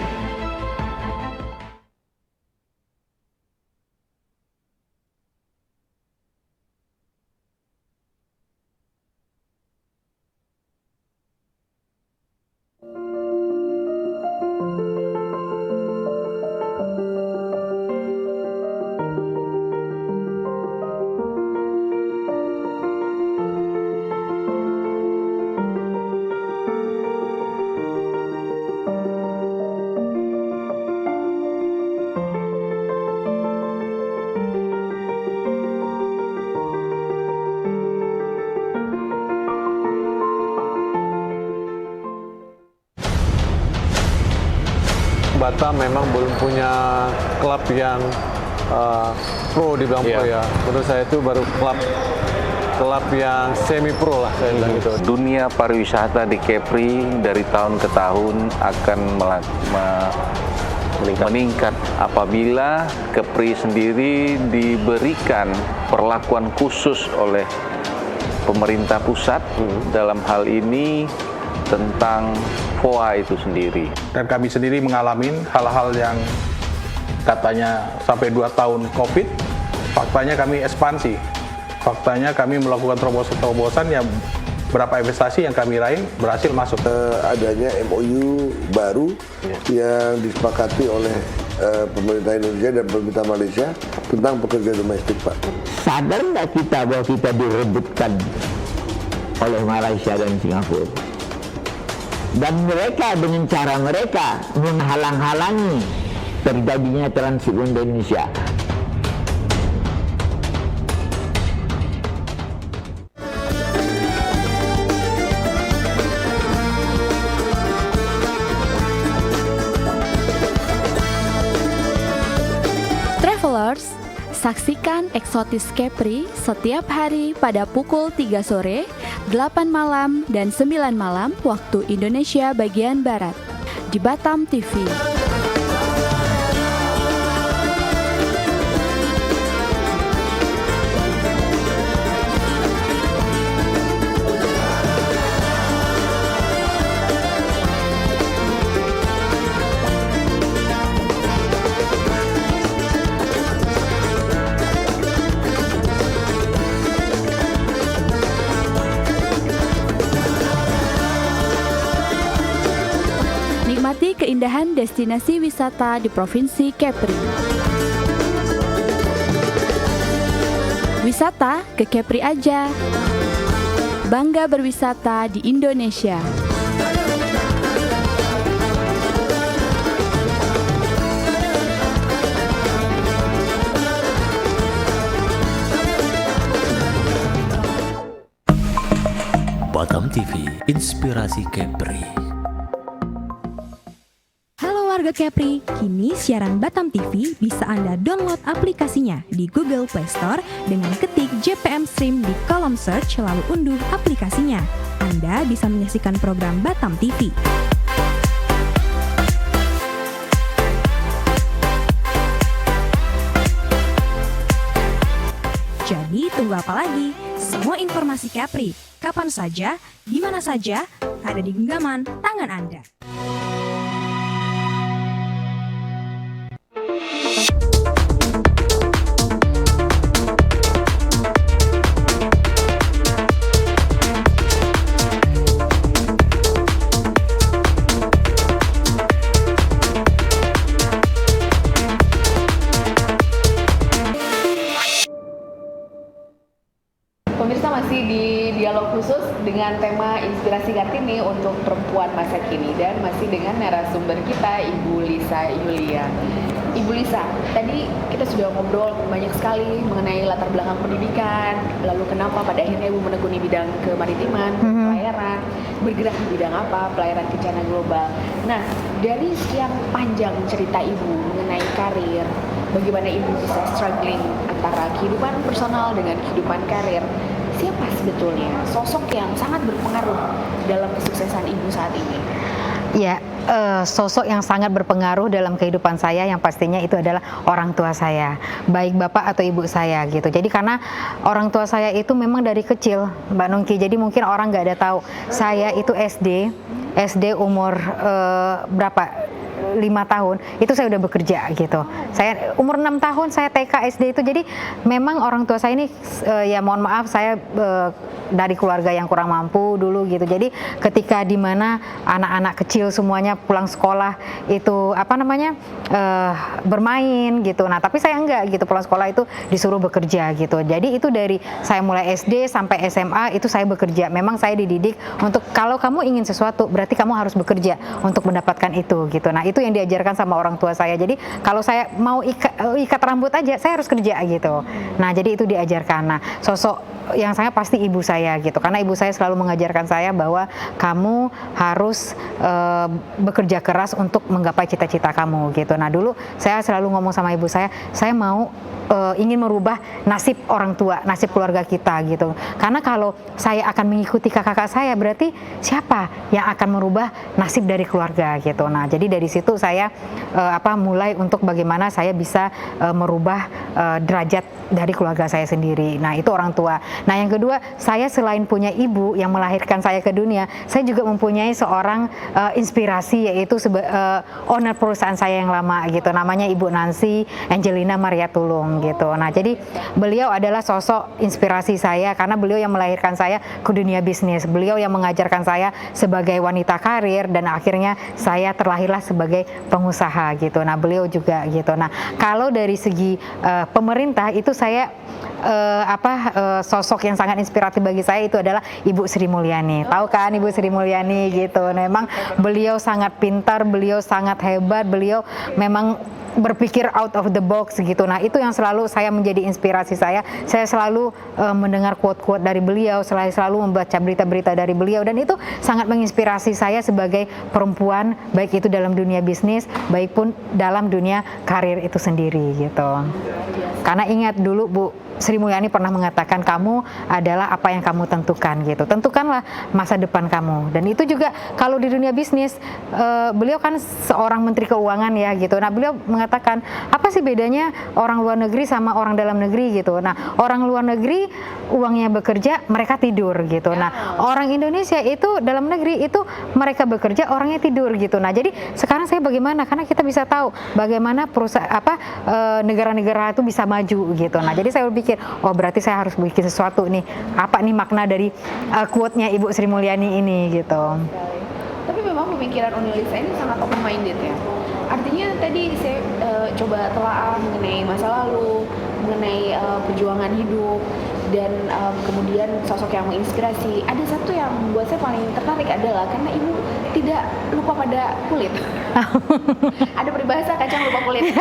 Batam memang belum punya klub yang pro dibilang pro ya. Menurut saya itu baru klub yang semi pro lah saya bilang gitu. Dunia pariwisata di Kepri dari tahun ke tahun akan meningkat apabila Kepri sendiri diberikan perlakuan khusus oleh pemerintah pusat dalam hal ini tentang FOA itu sendiri. Dan kami sendiri mengalami hal-hal yang katanya sampai 2 tahun COVID, faktanya kami ekspansi. Faktanya kami melakukan terobosan-terobosan yang berapa investasi yang kami raih berhasil masuk. Adanya MOU baru yang disepakati oleh pemerintah Indonesia dan pemerintah Malaysia tentang pekerja domestik, Pak. Sadar nggak kita bahwa kita direbutkan oleh Malaysia dan Singapura? Dan mereka dengan cara mereka menghalang-halangi terjadinya transit di Indonesia. Saksikan Eksotis Kepri setiap hari pada pukul 3 sore, 8 malam, dan 9 malam waktu Indonesia bagian Barat di Batam TV. Nikmati keindahan destinasi wisata di Provinsi Kepri. Wisata ke Kepri aja. Bangga berwisata di Indonesia. Batam TV, inspirasi Kepri. Warga Kepri, kini siaran Batam TV bisa Anda download aplikasinya di Google Play Store dengan ketik JPM Stream di kolom search lalu unduh aplikasinya. Anda bisa menyaksikan program Batam TV. Jadi tunggu apa lagi? Semua informasi Kepri, kapan saja, di mana saja, ada di genggaman tangan Anda. Pemirsa, masih di dialog khusus dengan tema Inspirasi Kartini untuk perempuan masa kini, dan masih dengan narasumber kita Ibu Lisa Yulia. Ibu Lisa, tadi kita sudah ngobrol banyak sekali mengenai latar belakang pendidikan, lalu kenapa pada akhirnya Ibu menekuni bidang kemaritiman, pelayaran, bergerak di bidang apa, pelayaran bencana global. Nah, dari sekian panjang cerita Ibu mengenai karir, bagaimana Ibu bisa struggling antara kehidupan personal dengan kehidupan karir, siapa sebetulnya sosok yang sangat berpengaruh dalam kesuksesan Ibu saat ini? Ya, sosok yang sangat berpengaruh dalam kehidupan saya yang pastinya itu adalah orang tua saya, baik bapak atau ibu saya gitu. Jadi karena orang tua saya itu memang dari kecil, Mbak Nungki, jadi mungkin orang nggak ada tahu saya itu SD umur berapa? 5 tahun itu saya udah bekerja gitu. Saya umur 6 tahun saya TK SD itu. Jadi memang orang tua saya ini ya mohon maaf, saya dari keluarga yang kurang mampu dulu gitu. Jadi ketika di mana anak-anak kecil semuanya pulang sekolah itu bermain gitu. Nah, tapi saya enggak gitu, pulang sekolah itu disuruh bekerja gitu. Jadi itu dari saya mulai SD sampai SMA itu saya bekerja. Memang saya dididik untuk kalau kamu ingin sesuatu berarti kamu harus bekerja untuk mendapatkan itu gitu. Nah, itu yang diajarkan sama orang tua saya. Jadi kalau saya mau ikat rambut aja saya harus kerja gitu. Nah, jadi itu diajarkan. Nah, sosok yang saya pasti ibu saya gitu, karena ibu saya selalu mengajarkan saya bahwa kamu harus bekerja keras untuk menggapai cita-cita kamu gitu. Nah, dulu saya selalu ngomong sama ibu saya mau ingin merubah nasib orang tua, nasib keluarga kita gitu. Karena kalau saya akan mengikuti kakak-kakak saya, berarti siapa yang akan merubah nasib dari keluarga gitu. Nah, jadi dari situ saya mulai untuk bagaimana saya bisa merubah derajat dari keluarga saya sendiri. Nah, itu orang tua. Nah, yang kedua, saya selain punya ibu yang melahirkan saya ke dunia, saya juga mempunyai seorang inspirasi, yaitu owner perusahaan saya yang lama gitu. Namanya Ibu Nancy Angelina Maria Tulung gitu. Nah, jadi beliau adalah sosok inspirasi saya karena beliau yang melahirkan saya ke dunia bisnis. Beliau yang mengajarkan saya sebagai wanita karir dan akhirnya saya terlahirlah sebagai pengusaha gitu. Nah, beliau juga gitu. Nah, kalau dari segi pemerintah itu saya sosok yang sangat inspiratif bagi saya itu adalah Ibu Sri Mulyani. Tahu kan Ibu Sri Mulyani gitu. Memang beliau sangat pintar, beliau sangat hebat, beliau memang berpikir out of the box gitu. Nah, itu yang selalu saya menjadi inspirasi saya. Saya selalu mendengar quote-quote dari beliau, selalu membaca berita-berita dari beliau, dan itu sangat menginspirasi saya sebagai perempuan, baik itu dalam dunia bisnis, baik pun dalam dunia karir itu sendiri gitu. Karena ingat dulu Bu Sri Mulyani pernah mengatakan kamu adalah apa yang kamu tentukan gitu. Tentukanlah masa depan kamu. Dan itu juga kalau di dunia bisnis, beliau kan seorang menteri keuangan ya gitu. Nah beliau mengatakan apa sih bedanya orang luar negeri sama orang dalam negeri gitu. Nah orang luar negeri uangnya bekerja, mereka tidur gitu. Nah orang Indonesia itu dalam negeri itu mereka bekerja, orangnya tidur gitu. Nah jadi sekarang saya bagaimana? Karena kita bisa tahu bagaimana negara-negara itu bisa maju gitu. Nah jadi saya berpikir, oh berarti saya harus bikin sesuatu nih. Apa nih makna dari quote-nya Ibu Sri Mulyani ini gitu. Tapi memang pemikiran Unilisa ini sangat open minded ya. Artinya tadi saya coba telaah mengenai masa lalu, mengenai perjuangan hidup, dan kemudian sosok yang menginspirasi. Ada satu yang buat saya paling tertarik adalah karena ibu tidak lupa pada kulit. Ada peribahasa kacang lupa kulit.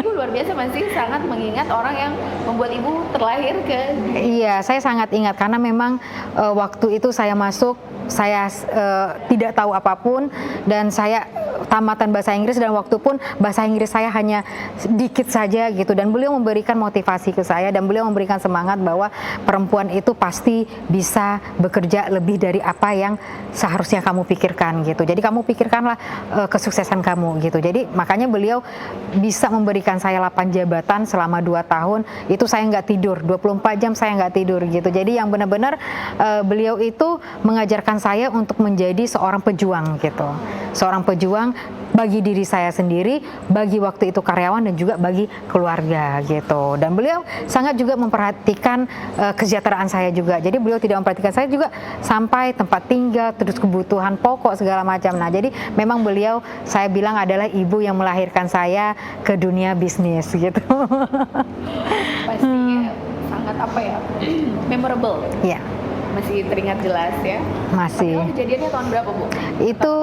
Ibu luar biasa masih sangat mengingat orang yang membuat ibu terlahir ke. Iya, saya sangat ingat karena memang waktu itu saya masuk, saya tidak tahu apapun dan saya tamatan bahasa Inggris, dan waktu pun bahasa Inggris saya hanya sedikit saja gitu, dan beliau memberikan motivasi ke saya dan beliau memberikan semangat bahwa perempuan itu pasti bisa bekerja lebih dari apa yang seharusnya kamu pikirkan gitu. Jadi kamu pikirkanlah kesuksesan kamu gitu. Jadi makanya beliau bisa memberikan saya 8 jabatan selama 2 tahun. Itu saya nggak tidur, 24 jam saya nggak tidur gitu. Jadi yang benar-benar beliau itu mengajarkan saya untuk menjadi seorang pejuang gitu. Seorang pejuang bagi diri saya sendiri, bagi waktu itu karyawan, dan juga bagi keluarga gitu. Dan beliau sangat juga memperhatikan kesejahteraan saya juga. Jadi beliau tidak memperhatikan saya juga sampai tempat tinggal, terus kebutuhan pokok segala macam. Nah, jadi memang beliau saya bilang adalah ibu yang melahirkan saya ke dunia bisnis gitu. Pastinya sangat apa ya? Memorable. Iya. Masih teringat jelas ya? Masih. Padahal kejadiannya tahun berapa, Bu? Itu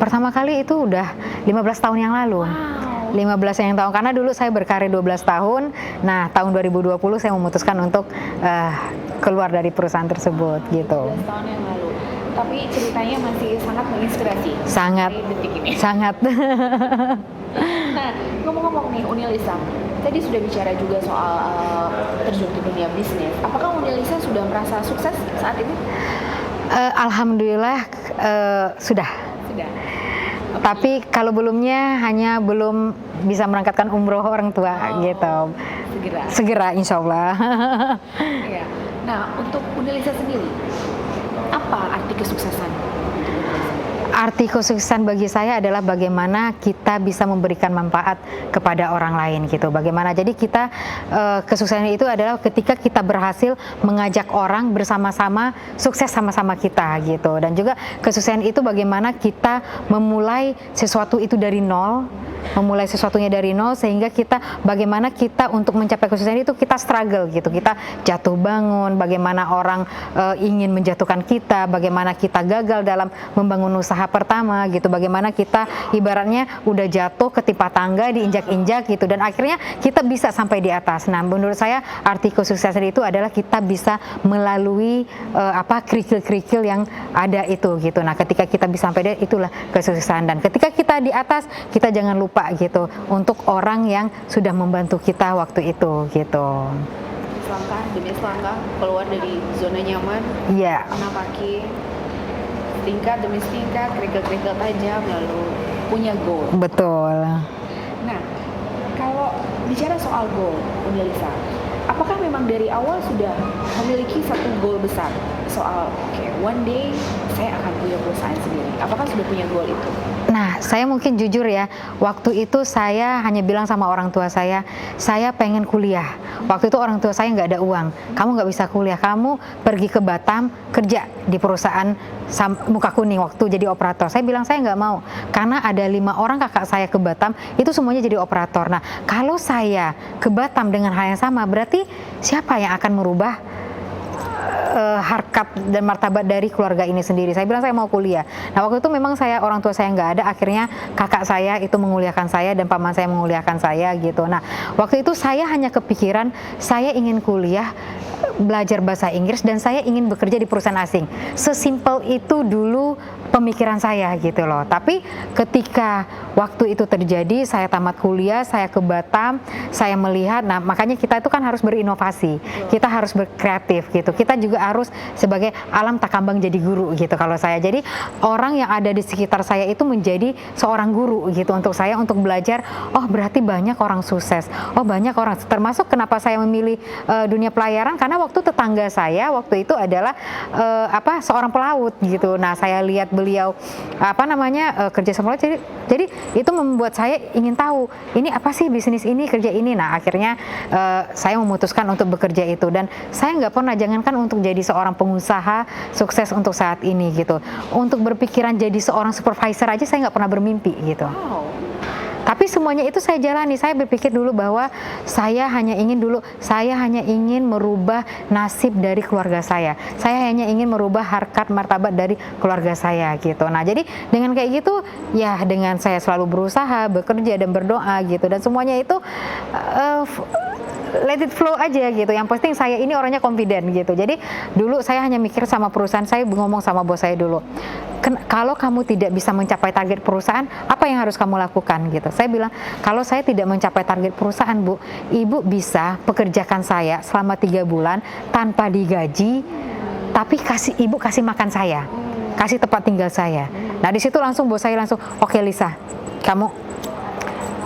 pertama kali itu udah 15 tahun yang lalu. Wow. 15 yang tahun, karena dulu saya berkarir 12 tahun. Nah, tahun 2020 saya memutuskan untuk keluar dari perusahaan tersebut gitu. 15 tahun yang lalu. Tapi ceritanya masih sangat menginspirasi. Sangat. Detik ini. Sangat. Nah, ngomong-ngomong nih Unilisa, tadi sudah bicara juga soal terjun ke dunia bisnis. Apakah Unilisa sudah merasa sukses saat ini? Alhamdulillah sudah. Sudah. Tapi kalau belumnya hanya belum bisa merangkatkan umroh orang tua gitu. Segera insya Allah. Ya. Nah, untuk Unilisa sendiri, apa arti kesuksesan? Arti kesuksesan bagi saya adalah bagaimana kita bisa memberikan manfaat kepada orang lain gitu. Bagaimana, jadi kita kesuksesan itu adalah ketika kita berhasil mengajak orang bersama-sama sukses sama-sama kita gitu. Dan juga kesuksesan itu bagaimana kita memulai sesuatu itu dari nol, memulai sesuatunya dari nol, sehingga kita bagaimana kita untuk mencapai kesuksesan itu kita struggle gitu, kita jatuh bangun, bagaimana orang ingin menjatuhkan kita, bagaimana kita gagal dalam membangun usaha pertama gitu, bagaimana kita ibaratnya udah jatuh ketimpa tangga, diinjak-injak gitu, dan akhirnya kita bisa sampai di atas. Nah, menurut saya arti kesuksesan itu adalah kita bisa melalui kerikil-kerikil yang ada itu gitu. Nah, ketika kita bisa sampai di, itulah kesuksesan. Dan ketika kita di atas, kita jangan lupa gitu untuk orang yang sudah membantu kita waktu itu gitu. Selangkah demi selangkah keluar dari zona nyaman. Iya. Anak kaki, tingkat demi tingkat, kerikil-kerikil tajam, lalu punya goal. Betul. Nah, kalau bicara soal goal, Unilisa, apakah memang dari awal sudah memiliki satu goal besar soal one day saya akan punya perusahaan sendiri? Apakah sudah punya goal itu? Nah, saya mungkin jujur ya, waktu itu saya hanya bilang sama orang tua saya pengen kuliah. Waktu itu orang tua saya nggak ada uang. Kamu nggak bisa kuliah, kamu pergi ke Batam kerja di perusahaan Muka Kuning waktu jadi operator. Saya bilang saya nggak mau, karena ada 5 orang kakak saya ke Batam, itu semuanya jadi operator. Nah, kalau saya ke Batam dengan hal yang sama, berarti siapa yang akan merubah harkat dan martabat dari keluarga ini sendiri? Saya bilang saya mau kuliah. Nah, waktu itu memang orang tua saya nggak ada, akhirnya kakak saya itu menguliahkan saya dan paman saya menguliahkan saya gitu. Nah, waktu itu saya hanya kepikiran saya ingin kuliah, belajar bahasa Inggris, dan saya ingin bekerja di perusahaan asing. Sesimpel itu dulu pemikiran saya gitu loh. Tapi ketika waktu itu terjadi, saya tamat kuliah, saya ke Batam, saya melihat, nah makanya kita itu kan harus berinovasi, kita harus berkreatif gitu. Kita juga harus sebagai alam tak kambang jadi guru gitu kalau saya. Jadi orang yang ada di sekitar saya itu menjadi seorang guru gitu untuk saya, untuk belajar, oh berarti banyak orang sukses, oh banyak orang, termasuk kenapa saya memilih dunia pelayaran, karena waktu tetangga saya waktu itu adalah seorang pelaut gitu. Nah saya lihat beliau kerja sama pelaut, jadi itu membuat saya ingin tahu ini apa sih bisnis ini, kerja ini. Nah akhirnya saya memutuskan untuk bekerja itu, dan saya nggak pernah, jangankan untuk jadi seorang pengusaha sukses untuk saat ini gitu, untuk berpikiran jadi seorang supervisor aja saya nggak pernah bermimpi gitu. Tapi semuanya itu saya jalani. Saya berpikir dulu bahwa saya hanya ingin merubah nasib dari keluarga saya. Saya hanya ingin merubah harkat martabat dari keluarga saya gitu. Nah, jadi dengan kayak gitu ya, dengan saya selalu berusaha, bekerja dan berdoa gitu, dan semuanya itu let it flow aja gitu. Yang penting saya ini orangnya confident gitu. Jadi dulu saya hanya mikir sama perusahaan, saya ngomong sama bos saya dulu, kalau kamu tidak bisa mencapai target perusahaan, apa yang harus kamu lakukan gitu. Saya bilang, kalau saya tidak mencapai target perusahaan, Bu, Ibu bisa pekerjakan saya selama 3 bulan tanpa digaji, tapi Ibu kasih makan saya, kasih tempat tinggal saya. Nah di situ langsung bos saya langsung, oke Lisa, kamu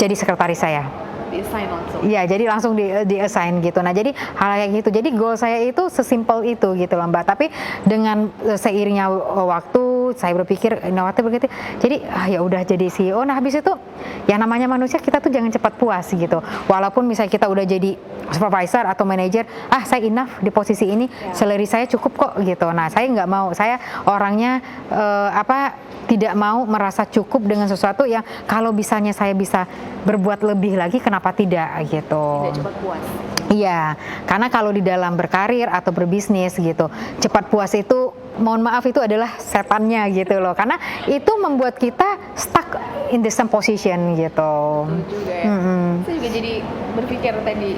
jadi sekretaris saya. Di-assign langsung. Iya, jadi langsung di-assign gitu. Nah, jadi hal kayak gitu. Jadi goal saya itu sesimpel itu gitu loh, Mbak. Tapi dengan seiringnya waktu, saya berpikir inovatif begitu. Jadi ya udah jadi CEO. Nah, habis itu ya namanya manusia, kita tuh jangan cepat puas gitu. Walaupun misalnya kita udah jadi supervisor atau manajer, saya enough di posisi ini, salary saya cukup kok gitu. Nah, saya nggak mau. Saya orangnya tidak mau merasa cukup dengan sesuatu yang kalau misalnya saya bisa berbuat lebih lagi, kenapa tidak gitu. Tidak cepat puas. Iya, karena kalau di dalam berkarir atau berbisnis gitu, cepat puas itu, mohon maaf, itu adalah setannya gitu loh. Karena itu membuat kita stuck in the same position gitu. Betul juga ya. Saya juga jadi berpikir tadi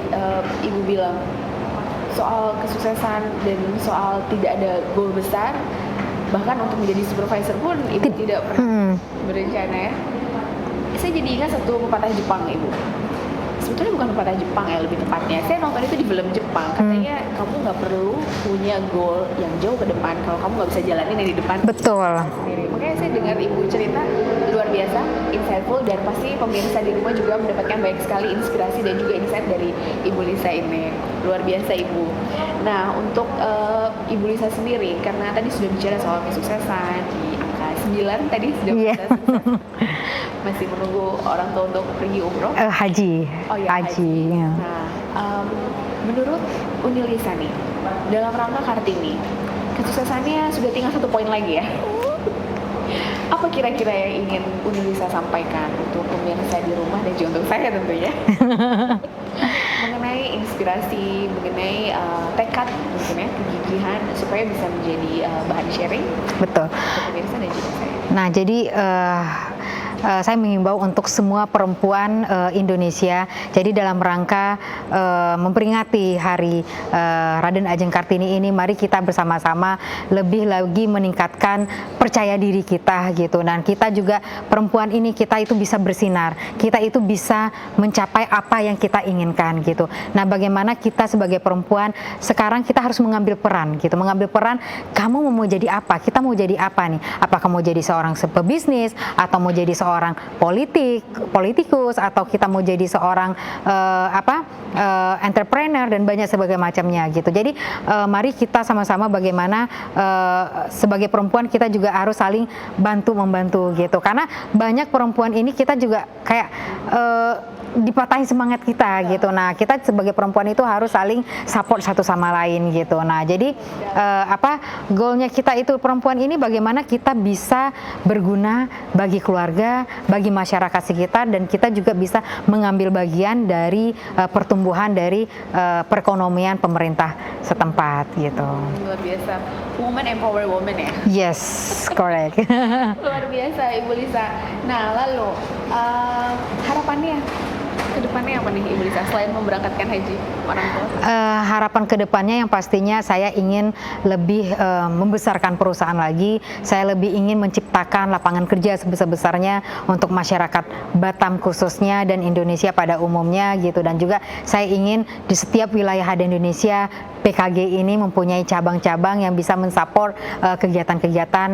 Ibu bilang soal kesuksesan dan soal tidak ada goal besar. Bahkan untuk menjadi supervisor pun Ibu tidak pernah berencana ya. Saya jadi ingat satu pepatah Jepang, Ibu. Sebetulnya bukan pepatah Jepang ya, lebih tepatnya. Saya nonton itu di film Jepang. Katanya kamu nggak perlu punya goal yang jauh ke depan kalau kamu nggak bisa jalanin yang di depan. Betul. Sendiri. Makanya saya dengar Ibu cerita luar biasa, insightful, dan pasti pemirsa di rumah juga mendapatkan banyak sekali inspirasi dan juga insight dari Ibu Lisa ini. Luar biasa Ibu. Nah, untuk Ibu Lisa sendiri, karena tadi sudah bicara soal kesuksesan di angka 9 tadi sudah bicara sukses. Masih menunggu orang tua untuk pergi umroh? Haji. Oh ya, haji. Ya. Nah, menurut Uni Lisa nih, dalam rangka Kartini, kesuksesannya sudah tinggal 1 poin lagi ya. Apa kira-kira yang ingin Uni Lisa sampaikan untuk pemirsa di rumah dan juga untuk saya tentunya? Mengenai inspirasi, mengenai tekad mungkin ya, kegigihan supaya bisa menjadi bahan sharing. Betul. Untuk pemirsa dan juga saya. Nah, jadi saya mengimbau untuk semua perempuan Indonesia. Jadi dalam rangka memperingati Hari Raden Ajeng Kartini ini, mari kita bersama-sama lebih lagi meningkatkan percaya diri kita gitu. Dan kita juga perempuan ini, kita itu bisa bersinar, kita itu bisa mencapai apa yang kita inginkan gitu. Nah, bagaimana kita sebagai perempuan sekarang kita harus mengambil peran gitu, mengambil peran. Kamu mau jadi apa? Kita mau jadi apa nih? Apakah mau jadi seorang pebisnis atau mau jadi seorang politikus, atau kita mau jadi seorang entrepreneur dan banyak sebagai macamnya gitu. Jadi mari kita sama-sama bagaimana sebagai perempuan kita juga harus saling bantu-membantu gitu. Karena banyak perempuan ini kita juga kayak dipatahin semangat kita gitu. Nah, kita sebagai perempuan itu harus saling support satu sama lain gitu. Nah, jadi goalnya kita itu perempuan ini bagaimana kita bisa berguna bagi keluarga, bagi masyarakat sekitar, dan kita juga bisa mengambil bagian dari pertumbuhan dari perekonomian pemerintah setempat gitu. Luar biasa, woman empower woman ya. Yes, correct. Luar biasa Ibu Lisa. Nah, lalu harapannya kedepannya apa nih Ibu Lisa selain memberangkatkan haji orang tua? Harapan kedepannya yang pastinya saya ingin lebih membesarkan perusahaan lagi. Saya lebih ingin menciptakan lapangan kerja sebesar-besarnya untuk masyarakat Batam khususnya dan Indonesia pada umumnya gitu. Dan juga saya ingin di setiap wilayah di Indonesia PKG ini mempunyai cabang-cabang yang bisa mensupport kegiatan-kegiatan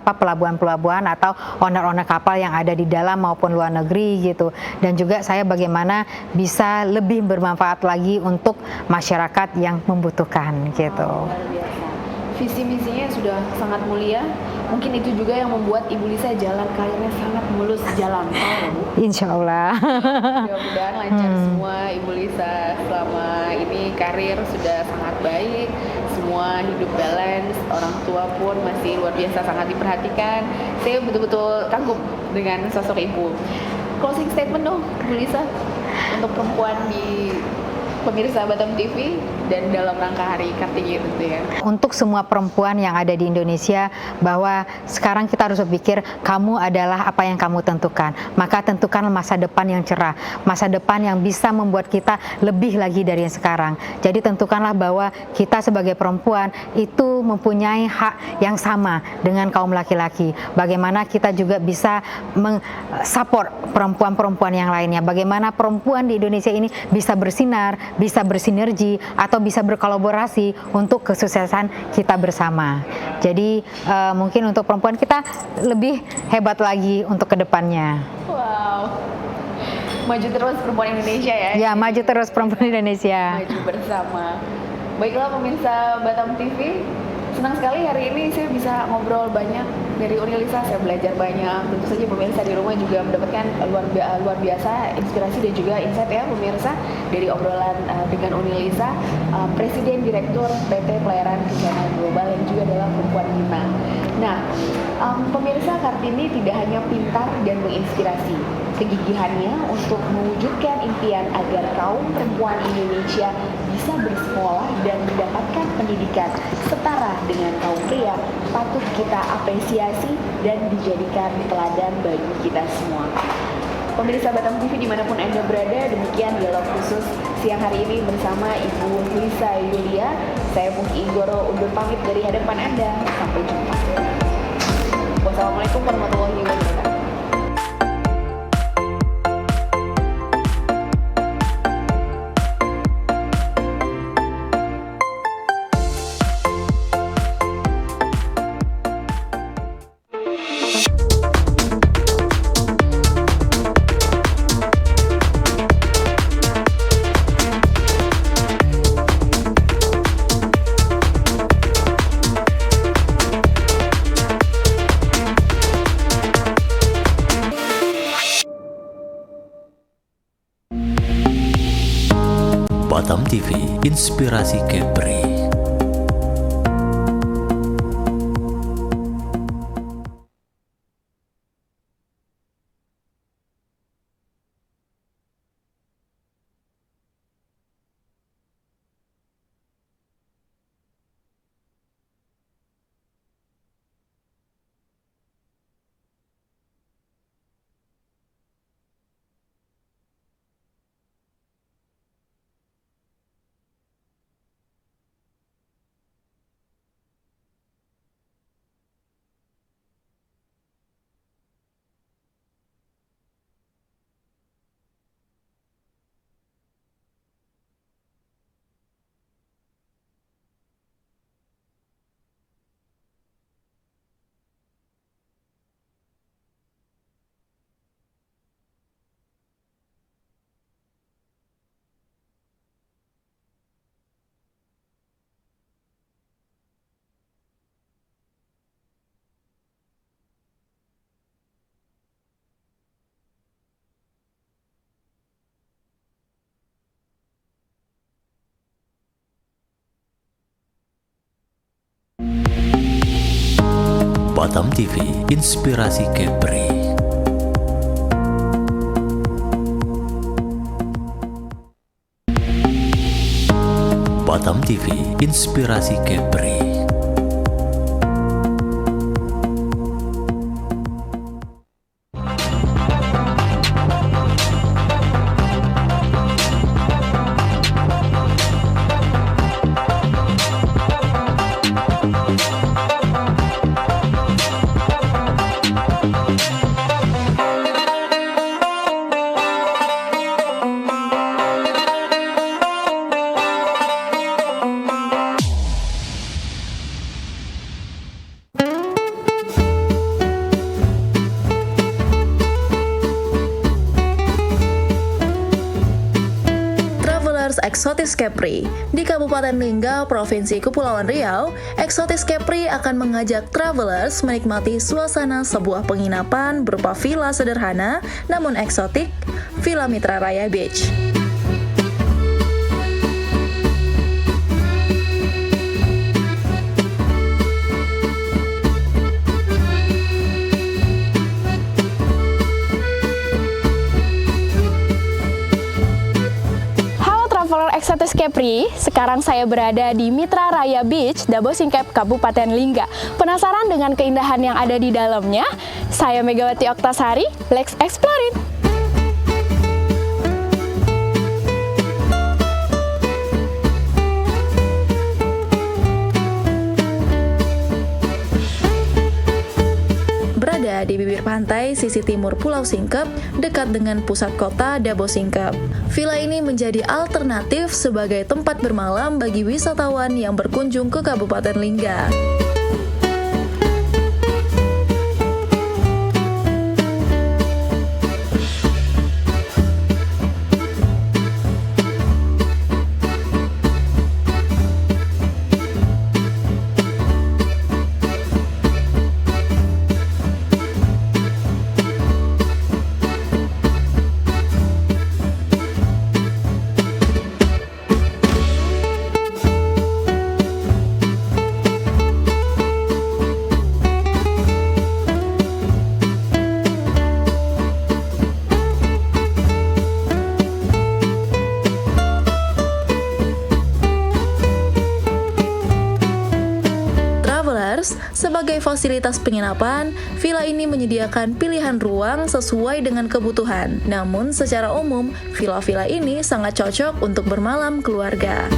pelabuhan-pelabuhan atau owner-owner kapal yang ada di dalam maupun luar negeri gitu. Dan juga saya bagaimana bisa lebih bermanfaat lagi untuk masyarakat yang membutuhkan gitu. Visi misinya sudah sangat mulia. Mungkin itu juga yang membuat Ibu Lisa jalan karirnya sangat mulus jalan. Insya Allah. Mudah-mudahan lancar semua Ibu Lisa selama ini karir sudah sangat baik, semua hidup balance, orang tua pun masih luar biasa sangat diperhatikan. Saya betul-betul kagum dengan sosok ibu. Closing statement dong Ibu Lisa untuk perempuan di pemirsa Batam TV dan dalam rangka Hari Kartini tentu ya. Untuk semua perempuan yang ada di Indonesia, bahwa sekarang kita harus berpikir kamu adalah apa yang kamu tentukan. Maka tentukan masa depan yang cerah, masa depan yang bisa membuat kita lebih lagi dari yang sekarang. Jadi tentukanlah bahwa kita sebagai perempuan itu mempunyai hak yang sama dengan kaum laki-laki. Bagaimana kita juga bisa mensupport perempuan-perempuan yang lainnya. Bagaimana perempuan di Indonesia ini bisa bersinar, bisa bersinergi atau bisa berkolaborasi untuk kesuksesan kita bersama. Jadi mungkin untuk perempuan kita lebih hebat lagi untuk kedepannya. Wow, maju terus perempuan Indonesia ya. Ya, maju terus perempuan Indonesia. Maju bersama. Baiklah pemirsa Batam TV, senang sekali hari ini saya bisa ngobrol banyak dari Unilisa, saya belajar banyak. Tentu saja pemirsa di rumah juga mendapatkan luar biasa inspirasi dan juga insight ya pemirsa dari obrolan dengan Unilisa, Presiden Direktur PT Pelayaran Kencana Global yang juga adalah perempuan Minang. Nah, pemirsa Kartini tidak hanya pintar dan menginspirasi, kegigihannya untuk mewujudkan impian agar kaum perempuan Indonesia bisa bersekolah dan mendapatkan pendidikan setara dengan kaum pria patut kita apresiasi dan dijadikan teladan bagi kita semua. Pemirsa Batam TV dimanapun Anda berada, demikian dialog khusus siang hari ini bersama Ibu Lisa Yulia. Saya Muki Inggoro undur pamit dari hadapan Anda. Sampai jumpa. Wassalamualaikum warahmatullahi wabarakatuh. Batam TV, inspirasi Kepri. Batam TV, inspirasi Kepri. Batam TV, inspirasi Kepri. Exotis Kepri. Di Kabupaten Lingga, Provinsi Kepulauan Riau, Exotis Kepri akan mengajak travelers menikmati suasana sebuah penginapan berupa villa sederhana namun eksotik, Villa Mitra Raya Beach. Exotis Kepri, sekarang saya berada di Mitra Raya Beach, Dabo Singkep, Kabupaten Lingga. Penasaran dengan keindahan yang ada di dalamnya? Saya Megawati Oktasari, let's explore it! Berada di bibir pantai sisi timur Pulau Singkep, dekat dengan pusat kota Dabo Singkep. Villa ini menjadi alternatif sebagai tempat bermalam bagi wisatawan yang berkunjung ke Kabupaten Lingga. Sebagai fasilitas penginapan, villa ini menyediakan pilihan ruang sesuai dengan kebutuhan. Namun secara umum, villa-villa ini sangat cocok untuk bermalam keluarga.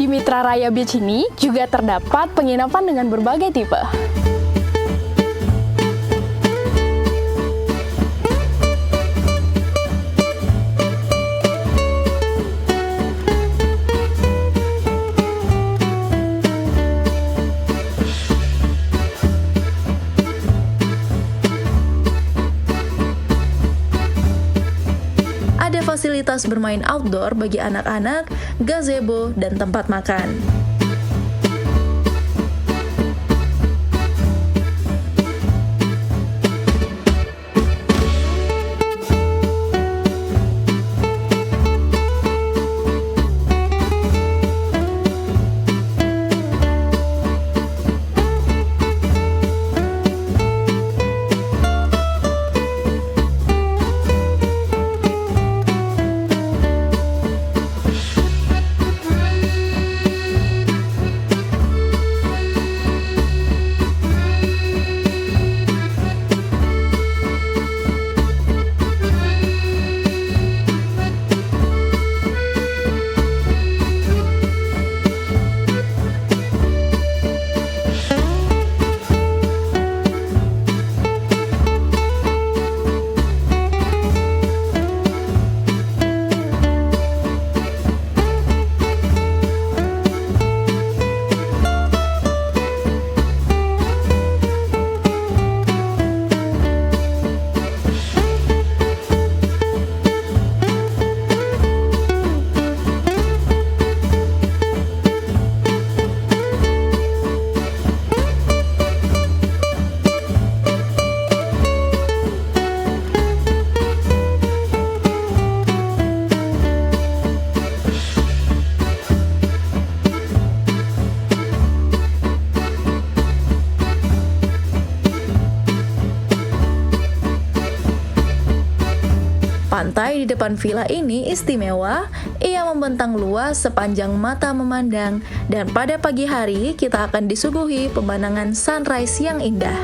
Mitra Raya Beach ini juga terdapat penginapan dengan berbagai tipe. Ada fasilitas bermain outdoor bagi anak-anak, gazebo, dan tempat makan. Pantai di depan villa ini istimewa, ia membentang luas sepanjang mata memandang, dan pada pagi hari kita akan disuguhi pemandangan sunrise yang indah.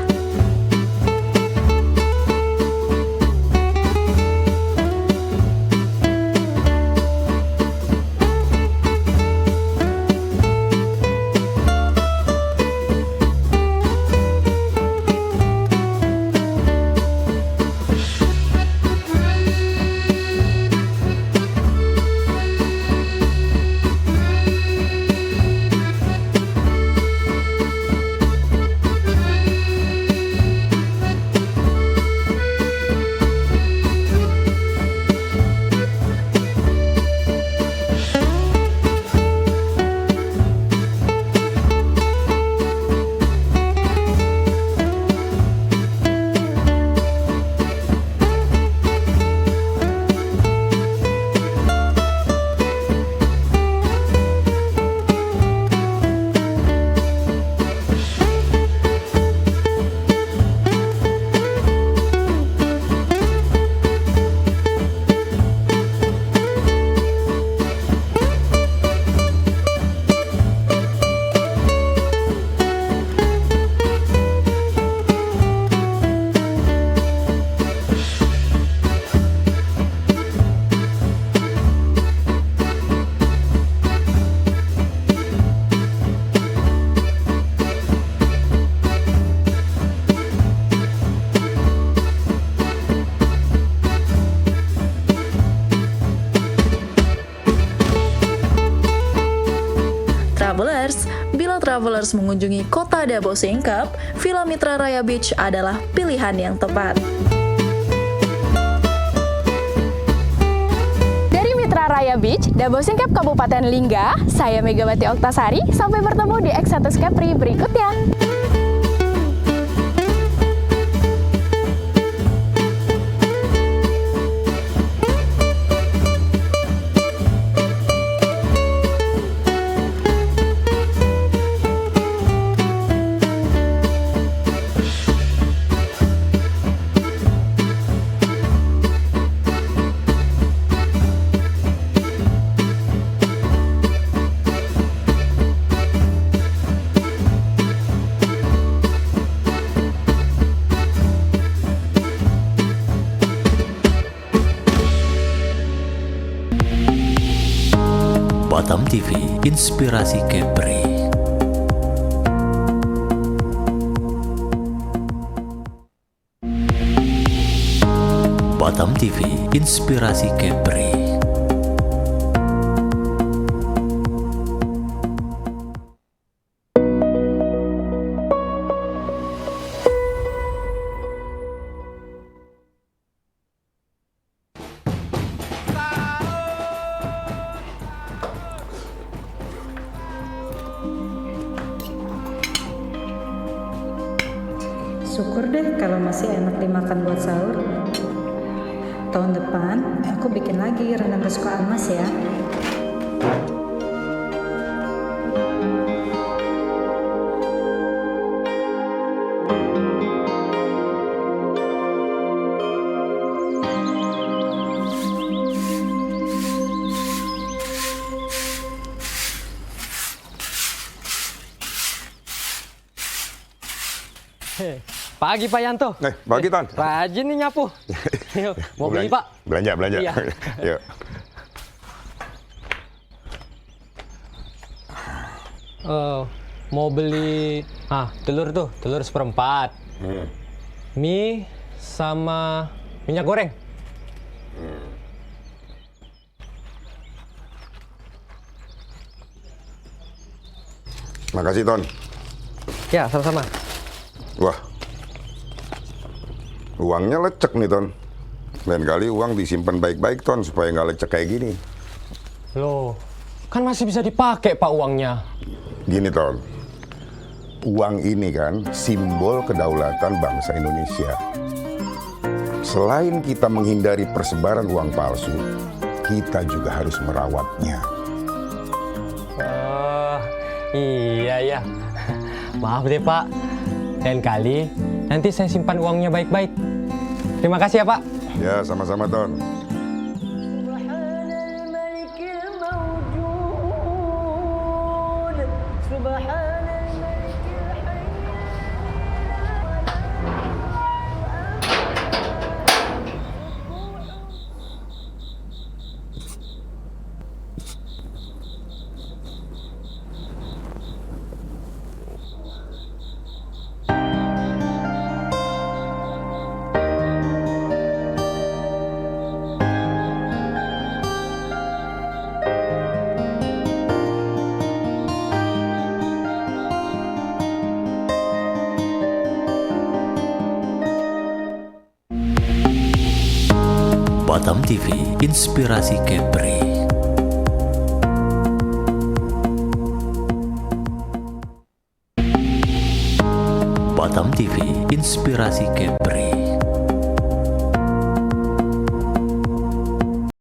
travelers mengunjungi kota Dabo Singkep, Villa Mitra Raya Beach adalah pilihan yang tepat. Dari Mitra Raya Beach, Dabo Singkep, Kabupaten Lingga, saya Megawati Oktasari. Sampai bertemu di Exotis Capri berikutnya. Batam TV, Inspirasi Capri. Batam TV, Inspirasi Capri. Syukur deh kalau masih enak dimakan buat sahur. Tahun depan aku bikin lagi rendang kesukaan Mas ya. Pagi Pak Yanto. Pagi Ton. Rajin nih nyapu. Yuk, mau beli Pak? Belanja. Iya. Yuk. Mau beli telur tuh, telur seperempat. Mie sama minyak goreng. Makasih Ton. Ya, sama-sama. Wah, uangnya lecek nih Ton. Lain kali uang disimpan baik-baik Ton, supaya nggak lecek kayak gini. Loh, kan masih bisa dipakai Pak uangnya. Gini Ton, uang ini kan simbol kedaulatan bangsa Indonesia. Selain kita menghindari persebaran uang palsu, kita juga harus merawatnya. Oh, iya ya. Maaf deh Pak. Lain kali, nanti saya simpan uangnya baik-baik. Terima kasih ya Pak. Ya, sama-sama Ton. Batam TV, Inspirasi Capri. Batam TV, Inspirasi Capri.